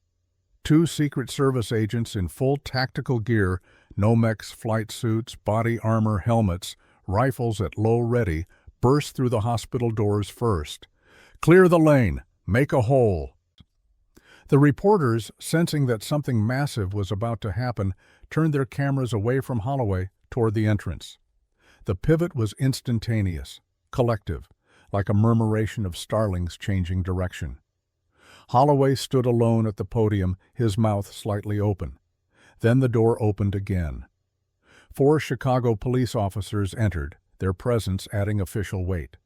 [SPEAKER 1] 2 Secret Service agents in full tactical gear, Nomex flight suits, body armor, helmets, rifles at low ready, burst through the hospital doors first. "Clear the lane! Make a hole!" The reporters, sensing that something massive was about to happen, turned their cameras away from Holloway toward the entrance. The pivot was instantaneous, collective, like a murmuration of starlings changing direction. Holloway stood alone at the podium, his mouth slightly open. Then the door opened again. 4 Chicago police officers entered, their presence adding official weight.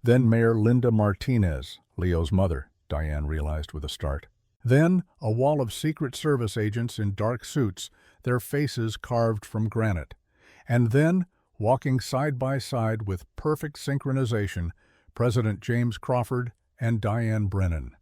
[SPEAKER 1] Then Mayor Linda Martinez, Leo's mother, Diane realized with a start. Then a wall of Secret Service agents in dark suits, their faces carved from granite. And then walking side by side with perfect synchronization, President James Crawford and Diane Brennan.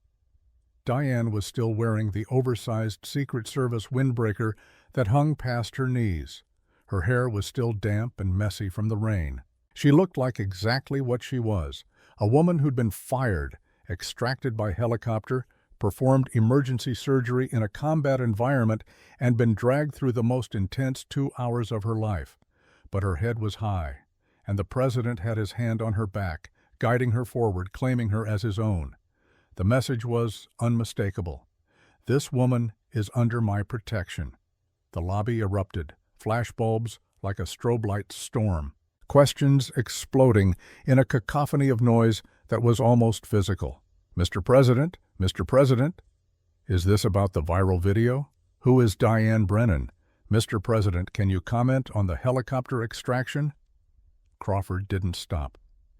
[SPEAKER 1] Diane was still wearing the oversized Secret Service windbreaker that hung past her knees. Her hair was still damp and messy from the rain. She looked like exactly what she was, a woman who'd been fired, extracted by helicopter, performed emergency surgery in a combat environment, and been dragged through the most intense 2 hours of her life. But her head was high, and the president had his hand on her back, guiding her forward, claiming her as his own. The message was unmistakable. This woman is under my protection. The lobby erupted, flashbulbs like a strobe light storm, questions exploding in a cacophony of noise that was almost physical. Mr. President, Mr. President, is this about the viral video? Who is Diane Brennan? Mr. President, can you comment on the helicopter extraction? Crawford didn't stop,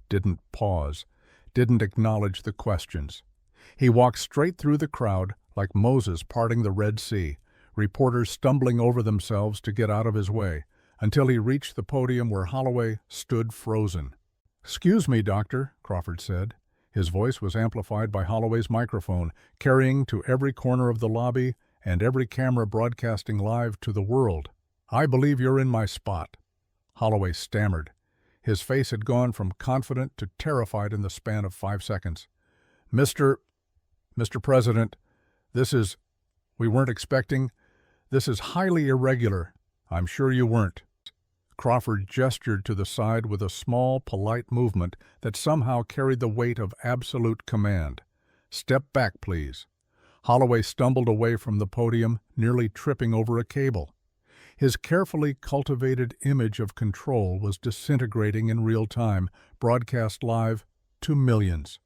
[SPEAKER 1] didn't pause, didn't acknowledge the questions. He walked straight through the crowd like Moses parting the Red Sea, reporters stumbling over themselves to get out of his way, until he reached the podium where Holloway stood frozen. "Excuse me, Doctor," Crawford said. His voice was amplified by Holloway's microphone, carrying to every corner of the lobby and every camera broadcasting live to the world. "I believe you're in my spot." Holloway stammered. His face had gone from confident to terrified in the span of 5 seconds. Mr. President, we weren't expecting, this is highly irregular. I'm sure you weren't." Crawford gestured to the side with a small, polite movement that somehow carried the weight of absolute command. "Step back, please." Holloway stumbled away from the podium, nearly tripping over a cable. His carefully cultivated image of control was disintegrating in real time, broadcast live to millions.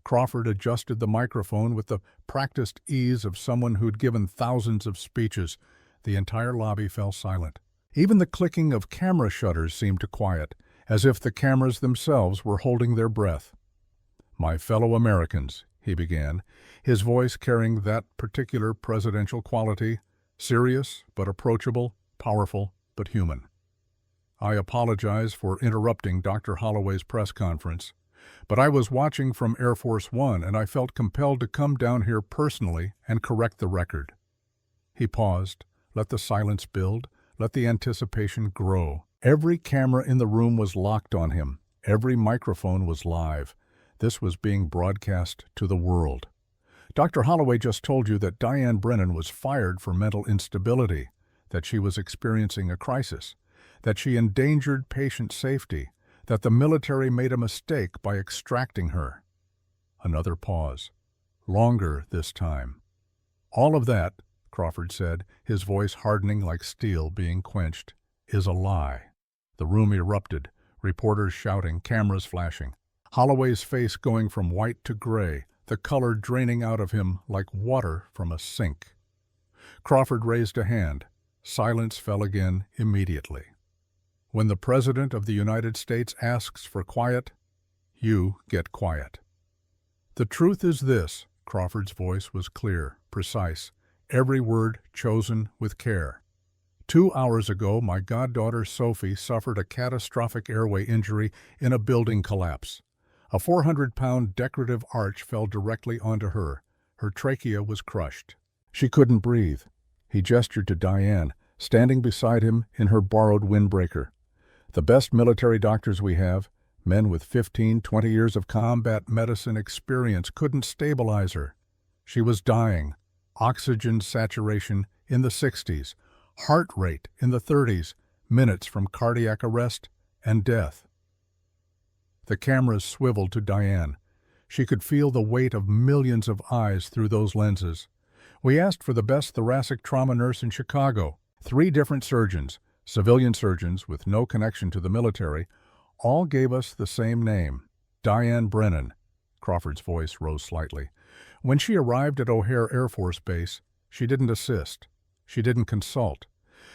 [SPEAKER 1] Crawford adjusted the microphone with the practiced ease of someone who'd given thousands of speeches. The entire lobby fell silent. Even the clicking of camera shutters seemed to quiet, as if the cameras themselves were holding their breath. "My fellow Americans," he began, his voice carrying that particular presidential quality, serious but approachable, powerful but human. "I apologize for interrupting Dr. Holloway's press conference, but I was watching from Air Force One and I felt compelled to come down here personally and correct the record." He paused, let the silence build, let the anticipation grow. Every camera in the room was locked on him. Every microphone was live. This was being broadcast to the world. "Dr. Holloway just told you that Diane Brennan was fired for mental instability, that she was experiencing a crisis, that she endangered patient safety, that the military made a mistake by extracting her." Another pause. Longer this time. "All of that," Crawford said, his voice hardening like steel being quenched, "is a lie." The room erupted, reporters shouting, cameras flashing. Holloway's face going from white to gray, the color draining out of him like water from a sink. Crawford raised a hand. Silence fell again immediately. "When the President of the United States asks for quiet, you get quiet." "The truth is this," Crawford's voice was clear, precise, every word chosen with care. 2 hours ago, my goddaughter Sophie suffered a catastrophic airway injury in a building collapse. A 400-pound decorative arch fell directly onto her. Her trachea was crushed. She couldn't breathe. He gestured to Diane, standing beside him in her borrowed windbreaker. "The best military doctors we have, men with 15, 20 years of combat medicine experience, couldn't stabilize her. She was dying. Oxygen saturation in the 60s, heart rate in the 30s, minutes from cardiac arrest and death." The cameras swiveled to Diane. She could feel the weight of millions of eyes through those lenses. "We asked for the best thoracic trauma nurse in Chicago. 3 different surgeons, civilian surgeons with no connection to the military, all gave us the same name, Diane Brennan." Crawford's voice rose slightly. "When she arrived at O'Hare Air Force Base, she didn't assist. She didn't consult.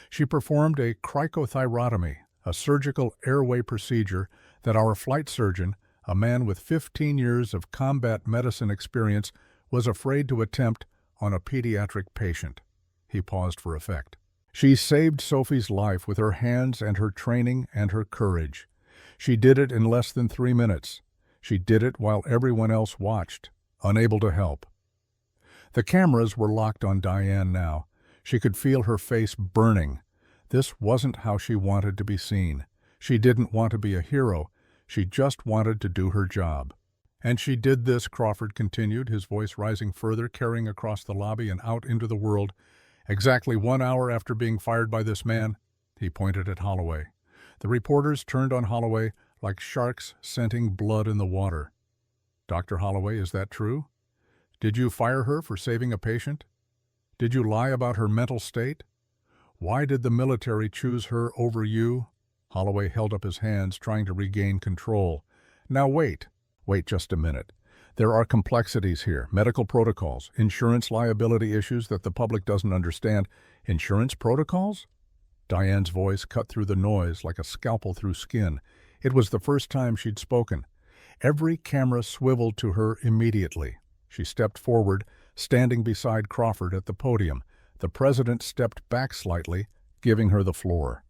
[SPEAKER 1] She performed a cricothyrotomy, a surgical airway procedure that our flight surgeon, a man with 15 years of combat medicine experience, was afraid to attempt on a pediatric patient." He paused for effect. She saved Sophie's life with her hands and her training and her courage. She did it in less than 3 minutes. She did it while everyone else watched, unable to help. The cameras were locked on Diane now. She could feel her face burning. This wasn't how she wanted to be seen. She didn't want to be a hero. She just wanted to do her job. "And she did this," Crawford continued, his voice rising further, carrying across the lobby and out into the world. "Exactly 1 hour after being fired by this man." He pointed at Holloway. The reporters turned on Holloway like sharks scenting blood in the water. "Dr. Holloway, is that true? Did you fire her for saving a patient? Did you lie about her mental state? Why did the military choose her over you?" Holloway held up his hands, trying to regain control. "Now wait just a minute. There are complexities here, medical protocols, insurance liability issues that the public doesn't understand." "Insurance protocols?" Diane's voice cut through the noise like a scalpel through skin. It was the first time she'd spoken. Every camera swiveled to her immediately. She stepped forward, standing beside Crawford at the podium. The president stepped back slightly, giving her the floor.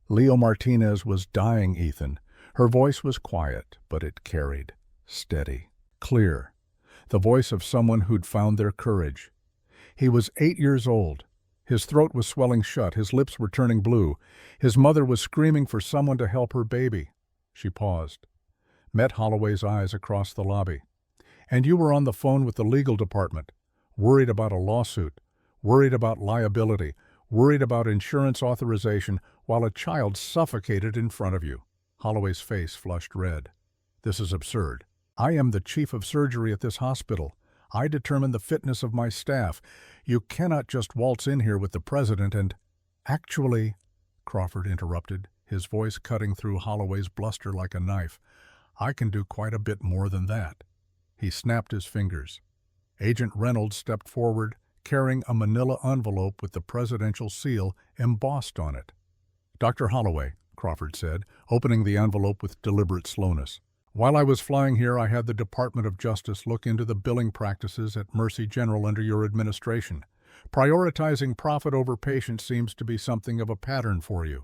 [SPEAKER 1] "Leo Martinez was dying, Ethan." Her voice was quiet, but it carried. Steady. Clear. The voice of someone who'd found their courage. He was 8 years old. His throat was swelling shut, his lips were turning blue. His mother was screaming for someone to help her baby. She paused, met Holloway's eyes across the lobby. "And you were on the phone with the legal department, worried about a lawsuit, worried about liability, worried about insurance authorization, while a child suffocated in front of you." Holloway's face flushed red. "This is absurd. I am the chief of surgery at this hospital. I determine the fitness of my staff. You cannot just waltz in here with the president and—" "Actually," Crawford interrupted, his voice cutting through Holloway's bluster like a knife, "I can do quite a bit more than that." He snapped his fingers. Agent Reynolds stepped forward, carrying a manila envelope with the presidential seal embossed on it. "Dr. Holloway," Crawford said, opening the envelope with deliberate slowness. "While I was flying here, I had the Department of Justice look into the billing practices at Mercy General under your administration. Prioritizing profit over patient seems to be something of a pattern for you."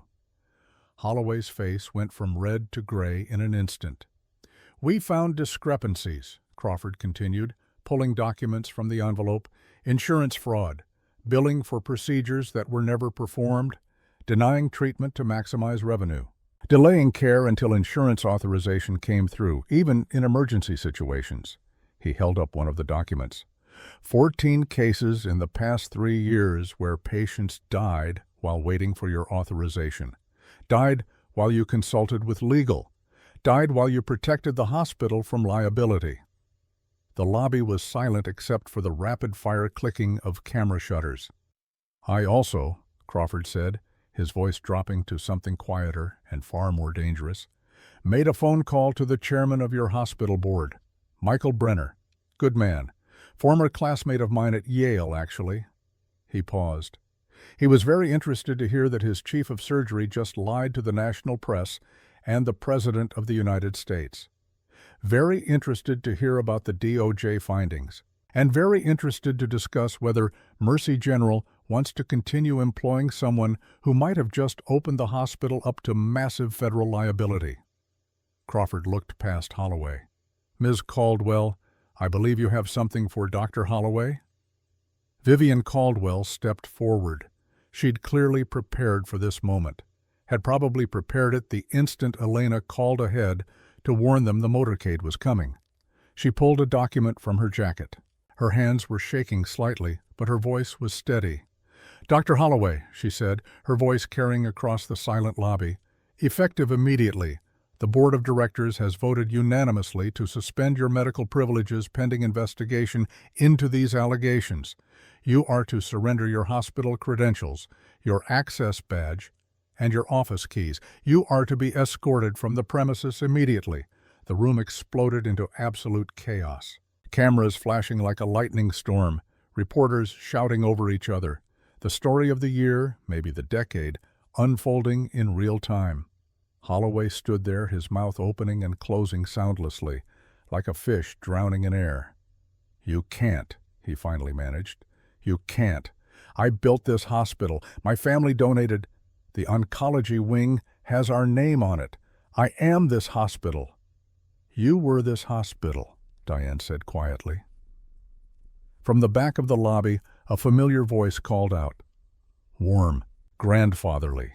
[SPEAKER 1] Holloway's face went from red to gray in an instant. "We found discrepancies," Crawford continued, pulling documents from the envelope. "Insurance fraud, billing for procedures that were never performed, denying treatment to maximize revenue, delaying care until insurance authorization came through, even in emergency situations." He held up one of the documents. 14 cases in the past 3 years where patients died while waiting for your authorization. Died while you consulted with legal. Died while you protected the hospital from liability. The lobby was silent except for the rapid-fire clicking of camera shutters. "I also," Crawford said, his voice dropping to something quieter and far more dangerous, "made a phone call to the chairman of your hospital board, Michael Brenner. Good man. Former classmate of mine at Yale, actually." He paused. He was very interested to hear that his chief of surgery just lied to the national press and the President of the United States. Very interested to hear about the DOJ findings, and very interested to discuss whether Mercy General wants to continue employing someone who might have just opened the hospital up to massive federal liability. Crawford looked past Holloway. "Ms. Caldwell, I believe you have something for Dr. Holloway?" Vivian Caldwell stepped forward. She'd clearly prepared for this moment, had probably prepared it the instant Elena called ahead to warn them the motorcade was coming. She pulled a document from her jacket. Her hands were shaking slightly, but her voice was steady. "Dr. Holloway," she said, her voice carrying across the silent lobby, "effective immediately, the Board of Directors has voted unanimously to suspend your medical privileges pending investigation into these allegations. You are to surrender your hospital credentials, your access badge, and your office keys. You are to be escorted from the premises immediately." The room exploded into absolute chaos. Cameras flashing like a lightning storm, reporters shouting over each other. The story of the year, maybe the decade, unfolding in real time. Holloway stood there, his mouth opening and closing soundlessly, like a fish drowning in air. "You can't," he finally managed. "You can't. I built this hospital. My family donated. The oncology wing has our name on it. I am this hospital." "You were this hospital," Diane said quietly. From the back of the lobby, a familiar voice called out. Warm, grandfatherly.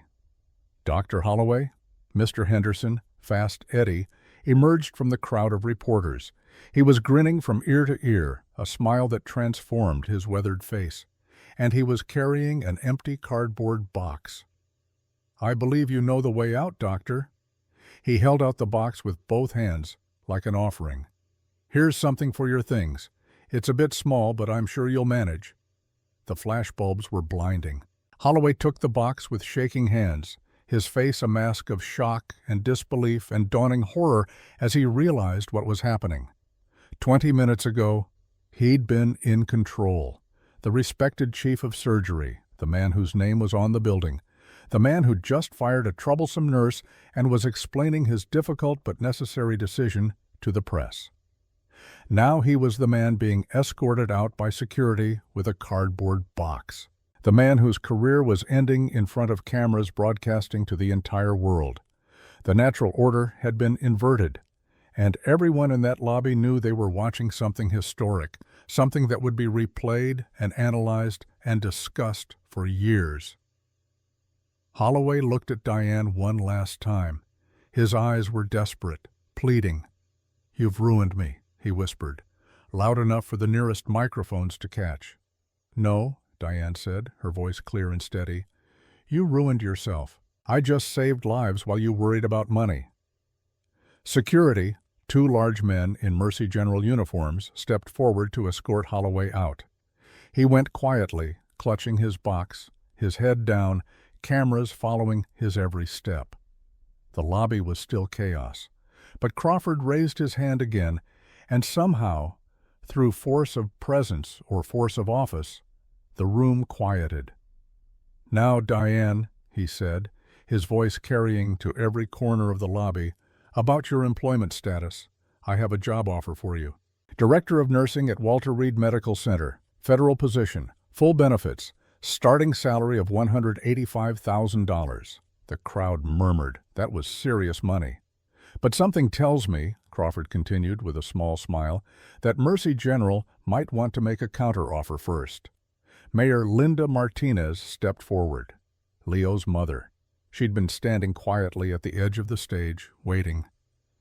[SPEAKER 1] "Dr. Holloway?" Mr. Henderson, Fast Eddie, emerged from the crowd of reporters. He was grinning from ear to ear, a smile that transformed his weathered face, and he was carrying an empty cardboard box. "I believe you know the way out, Doctor." He held out the box with both hands, like an offering. "Here's something for your things. It's a bit small, but I'm sure you'll manage." The flashbulbs were blinding. Holloway took the box with shaking hands, his face a mask of shock and disbelief and dawning horror as he realized what was happening. 20 minutes ago, he'd been in control. The respected chief of surgery, the man whose name was on the building, the man who'd just fired a troublesome nurse and was explaining his difficult but necessary decision to the press. Now he was the man being escorted out by security with a cardboard box. The man whose career was ending in front of cameras broadcasting to the entire world. The natural order had been inverted, and everyone in that lobby knew they were watching something historic, something that would be replayed and analyzed and discussed for years. Holloway looked at Diane one last time. His eyes were desperate, pleading. "You've ruined me," he whispered, loud enough for the nearest microphones to catch. "No," Diane said, her voice clear and steady. "You ruined yourself. I just saved lives while you worried about money." Security, two large men in Mercy General uniforms, stepped forward to escort Holloway out. He went quietly, clutching his box, his head down, cameras following his every step. The lobby was still chaos, but Crawford raised his hand again, and somehow, through force of presence or force of office, the room quieted. "Now, Diane," he said, his voice carrying to every corner of the lobby, "about your employment status. I have a job offer for you. Director of Nursing at Walter Reed Medical Center, federal position, full benefits, starting salary of $185,000. The crowd murmured. That was serious money. "But something tells me," Crawford continued with a small smile, "that Mercy General might want to make a counteroffer first." Mayor Linda Martinez stepped forward, Leo's mother. She'd been standing quietly at the edge of the stage, waiting.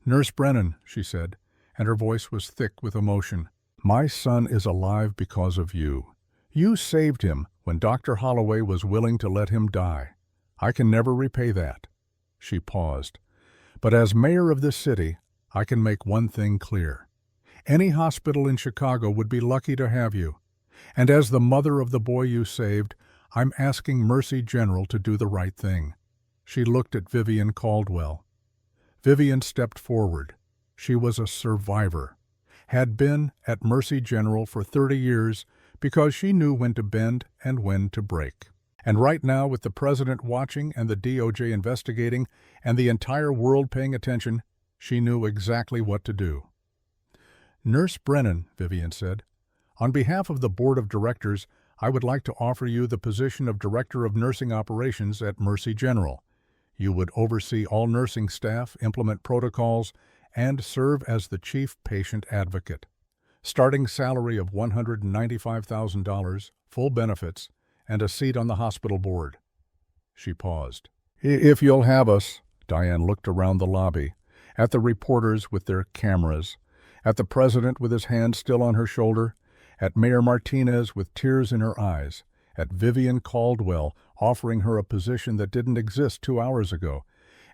[SPEAKER 1] "Nurse Brennan," she said, and her voice was thick with emotion, "my son is alive because of you. You saved him when Dr. Holloway was willing to let him die. I can never repay that." She paused. "But as mayor of this city, I can make one thing clear. Any hospital in Chicago would be lucky to have you. And as the mother of the boy you saved, I'm asking Mercy General to do the right thing." She looked at Vivian Caldwell. Vivian stepped forward. She was a survivor, had been at Mercy General for 30 years because she knew when to bend and when to break. And right now, with the president watching and the DOJ investigating and the entire world paying attention, she knew exactly what to do. "Nurse Brennan," Vivian said, "on behalf of the board of directors, I would like to offer you the position of Director of Nursing Operations at Mercy General. You would oversee all nursing staff, implement protocols, and serve as the chief patient advocate. Starting salary of $195,000, full benefits, and a seat on the hospital board." She paused. "If you'll have us," Diane looked around the lobby, at the reporters with their cameras, at the president with his hand still on her shoulder, at Mayor Martinez with tears in her eyes, at Vivian Caldwell offering her a position that didn't exist 2 hours ago,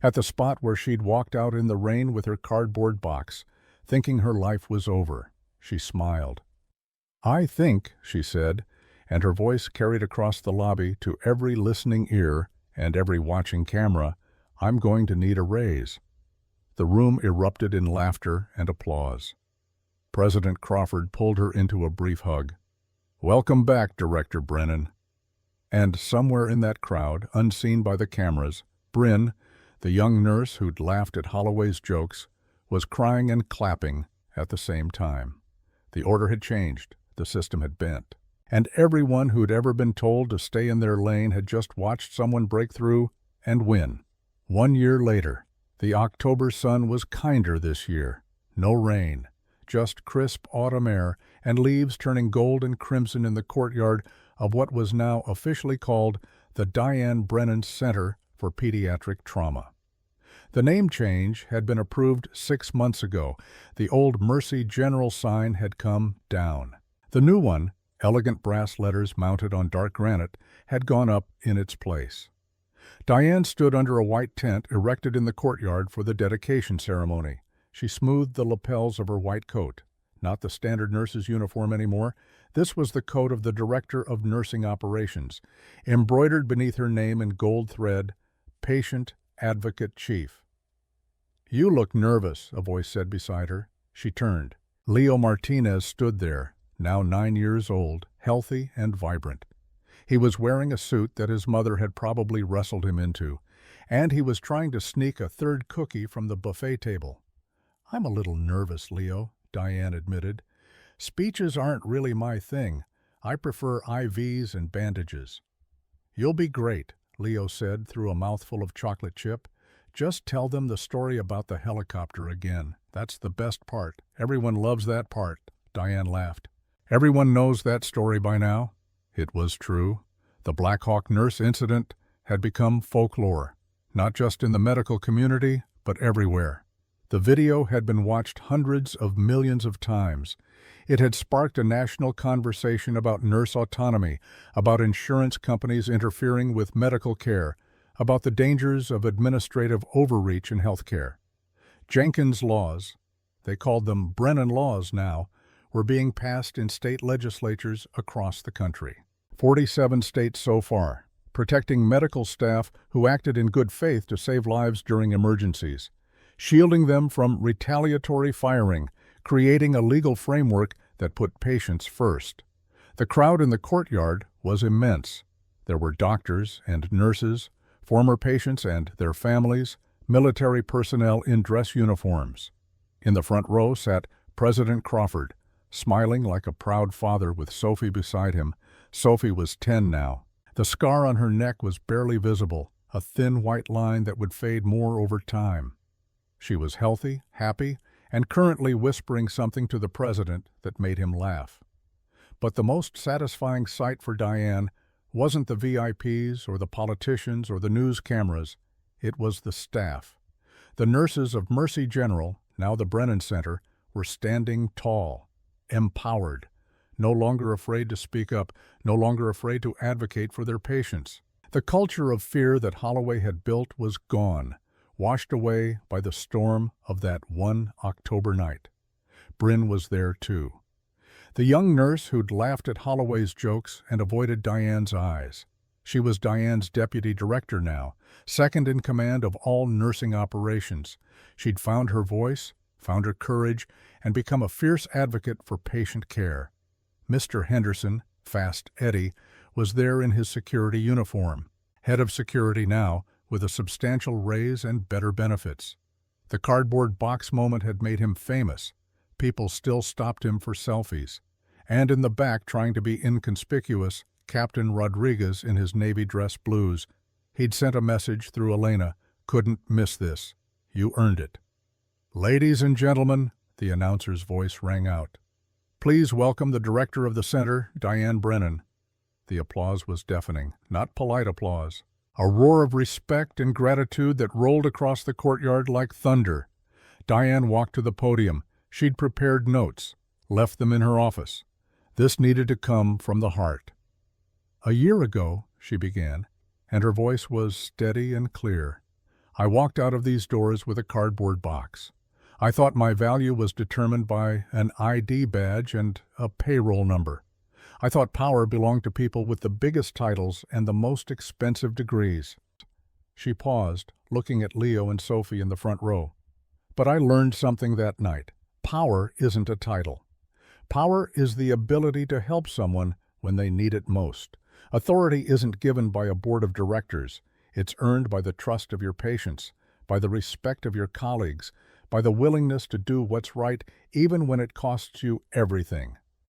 [SPEAKER 1] at the spot where she'd walked out in the rain with her cardboard box, thinking her life was over. She smiled. "I think," she said, and her voice carried across the lobby to every listening ear and every watching camera, "I'm going to need a raise." The room erupted in laughter and applause. President Crawford pulled her into a brief hug. "Welcome back, Director Brennan." And somewhere in that crowd, unseen by the cameras, Bryn, the young nurse who'd laughed at Holloway's jokes, was crying and clapping at the same time. The order had changed. The system had bent. and everyone who'd ever been told to stay in their lane had just watched someone break through and win. 1 year later, the October sun was kinder this year. No rain, just crisp autumn air and leaves turning gold and crimson in the courtyard of what was now officially called the Diane Brennan Center for Pediatric Trauma. The name change had been approved 6 months ago. The old Mercy General sign had come down. The new one, elegant brass letters mounted on dark granite, had gone up in its place. Diane stood under a white tent erected in the courtyard for the dedication ceremony. She smoothed the lapels of her white coat. Not the standard nurse's uniform anymore. This was the coat of the Director of Nursing Operations, embroidered beneath her name in gold thread, Patient Advocate Chief. "You look nervous," a voice said beside her. She turned. Leo Martinez stood there, now 9 years old, healthy and vibrant. He was wearing a suit that his mother had probably wrestled him into, and he was trying to sneak a third cookie from the buffet table. "I'm a little nervous, Leo," Diane admitted. "Speeches aren't really my thing. I prefer IVs and bandages." "You'll be great," Leo said through a mouthful of chocolate chip. "Just tell them the story about the helicopter again. That's the best part. Everyone loves that part," Diane laughed. Everyone knows that story by now. It was true. The Black Hawk nurse incident had become folklore, not just in the medical community, but everywhere. The video had been watched hundreds of millions of times. It had sparked a national conversation about nurse autonomy, about insurance companies interfering with medical care, about the dangers of administrative overreach in healthcare. Jenkins laws, they called them Brennan laws now, were being passed in state legislatures across the country. 47 states so far, protecting medical staff who acted in good faith to save lives during emergencies, shielding them from retaliatory firing, creating a legal framework that put patients first. The crowd in the courtyard was immense. There were doctors and nurses, former patients and their families, military personnel in dress uniforms. In the front row sat President Crawford, smiling like a proud father with Sophie beside him. Sophie was 10 now. The scar on her neck was barely visible, a thin white line that would fade more over time. She was healthy, happy, and currently whispering something to the president that made him laugh. But the most satisfying sight for Diane wasn't the VIPs or the politicians or the news cameras. It was the staff. The nurses of Mercy General, now the Brennan Center, were standing tall, empowered, no longer afraid to speak up, no longer afraid to advocate for their patients. The culture of fear that Holloway had built was gone, washed away by the storm of that one October night. Bryn was there too. The young nurse who'd laughed at Holloway's jokes and avoided Diane's eyes. She was Diane's deputy director now, second in command of all nursing operations. She'd found her voice, found her courage, and become a fierce advocate for patient care. Mr. Henderson, Fast Eddie, was there in his security uniform, head of security now, with a substantial raise and better benefits. The cardboard box moment had made him famous. People still stopped him for selfies. And in the back, trying to be inconspicuous, Captain Rodriguez in his Navy dress blues. He'd sent a message through Elena, "Couldn't miss this. You earned it." "Ladies and gentlemen," the announcer's voice rang out. "Please welcome the director of the center, Diane Brennan." The applause was deafening, not polite applause. A roar of respect and gratitude that rolled across the courtyard like thunder. Diane walked to the podium. She'd prepared notes, left them in her office. This needed to come from the heart. "A year ago," she began, and her voice was steady and clear, "I walked out of these doors with a cardboard box. I thought my value was determined by an ID badge and a payroll number. I thought power belonged to people with the biggest titles and the most expensive degrees." She paused, looking at Leo and Sophie in the front row. "But I learned something that night. Power isn't a title. Power is the ability to help someone when they need it most. Authority isn't given by a board of directors. It's earned by the trust of your patients, by the respect of your colleagues, by the willingness to do what's right even when it costs you everything."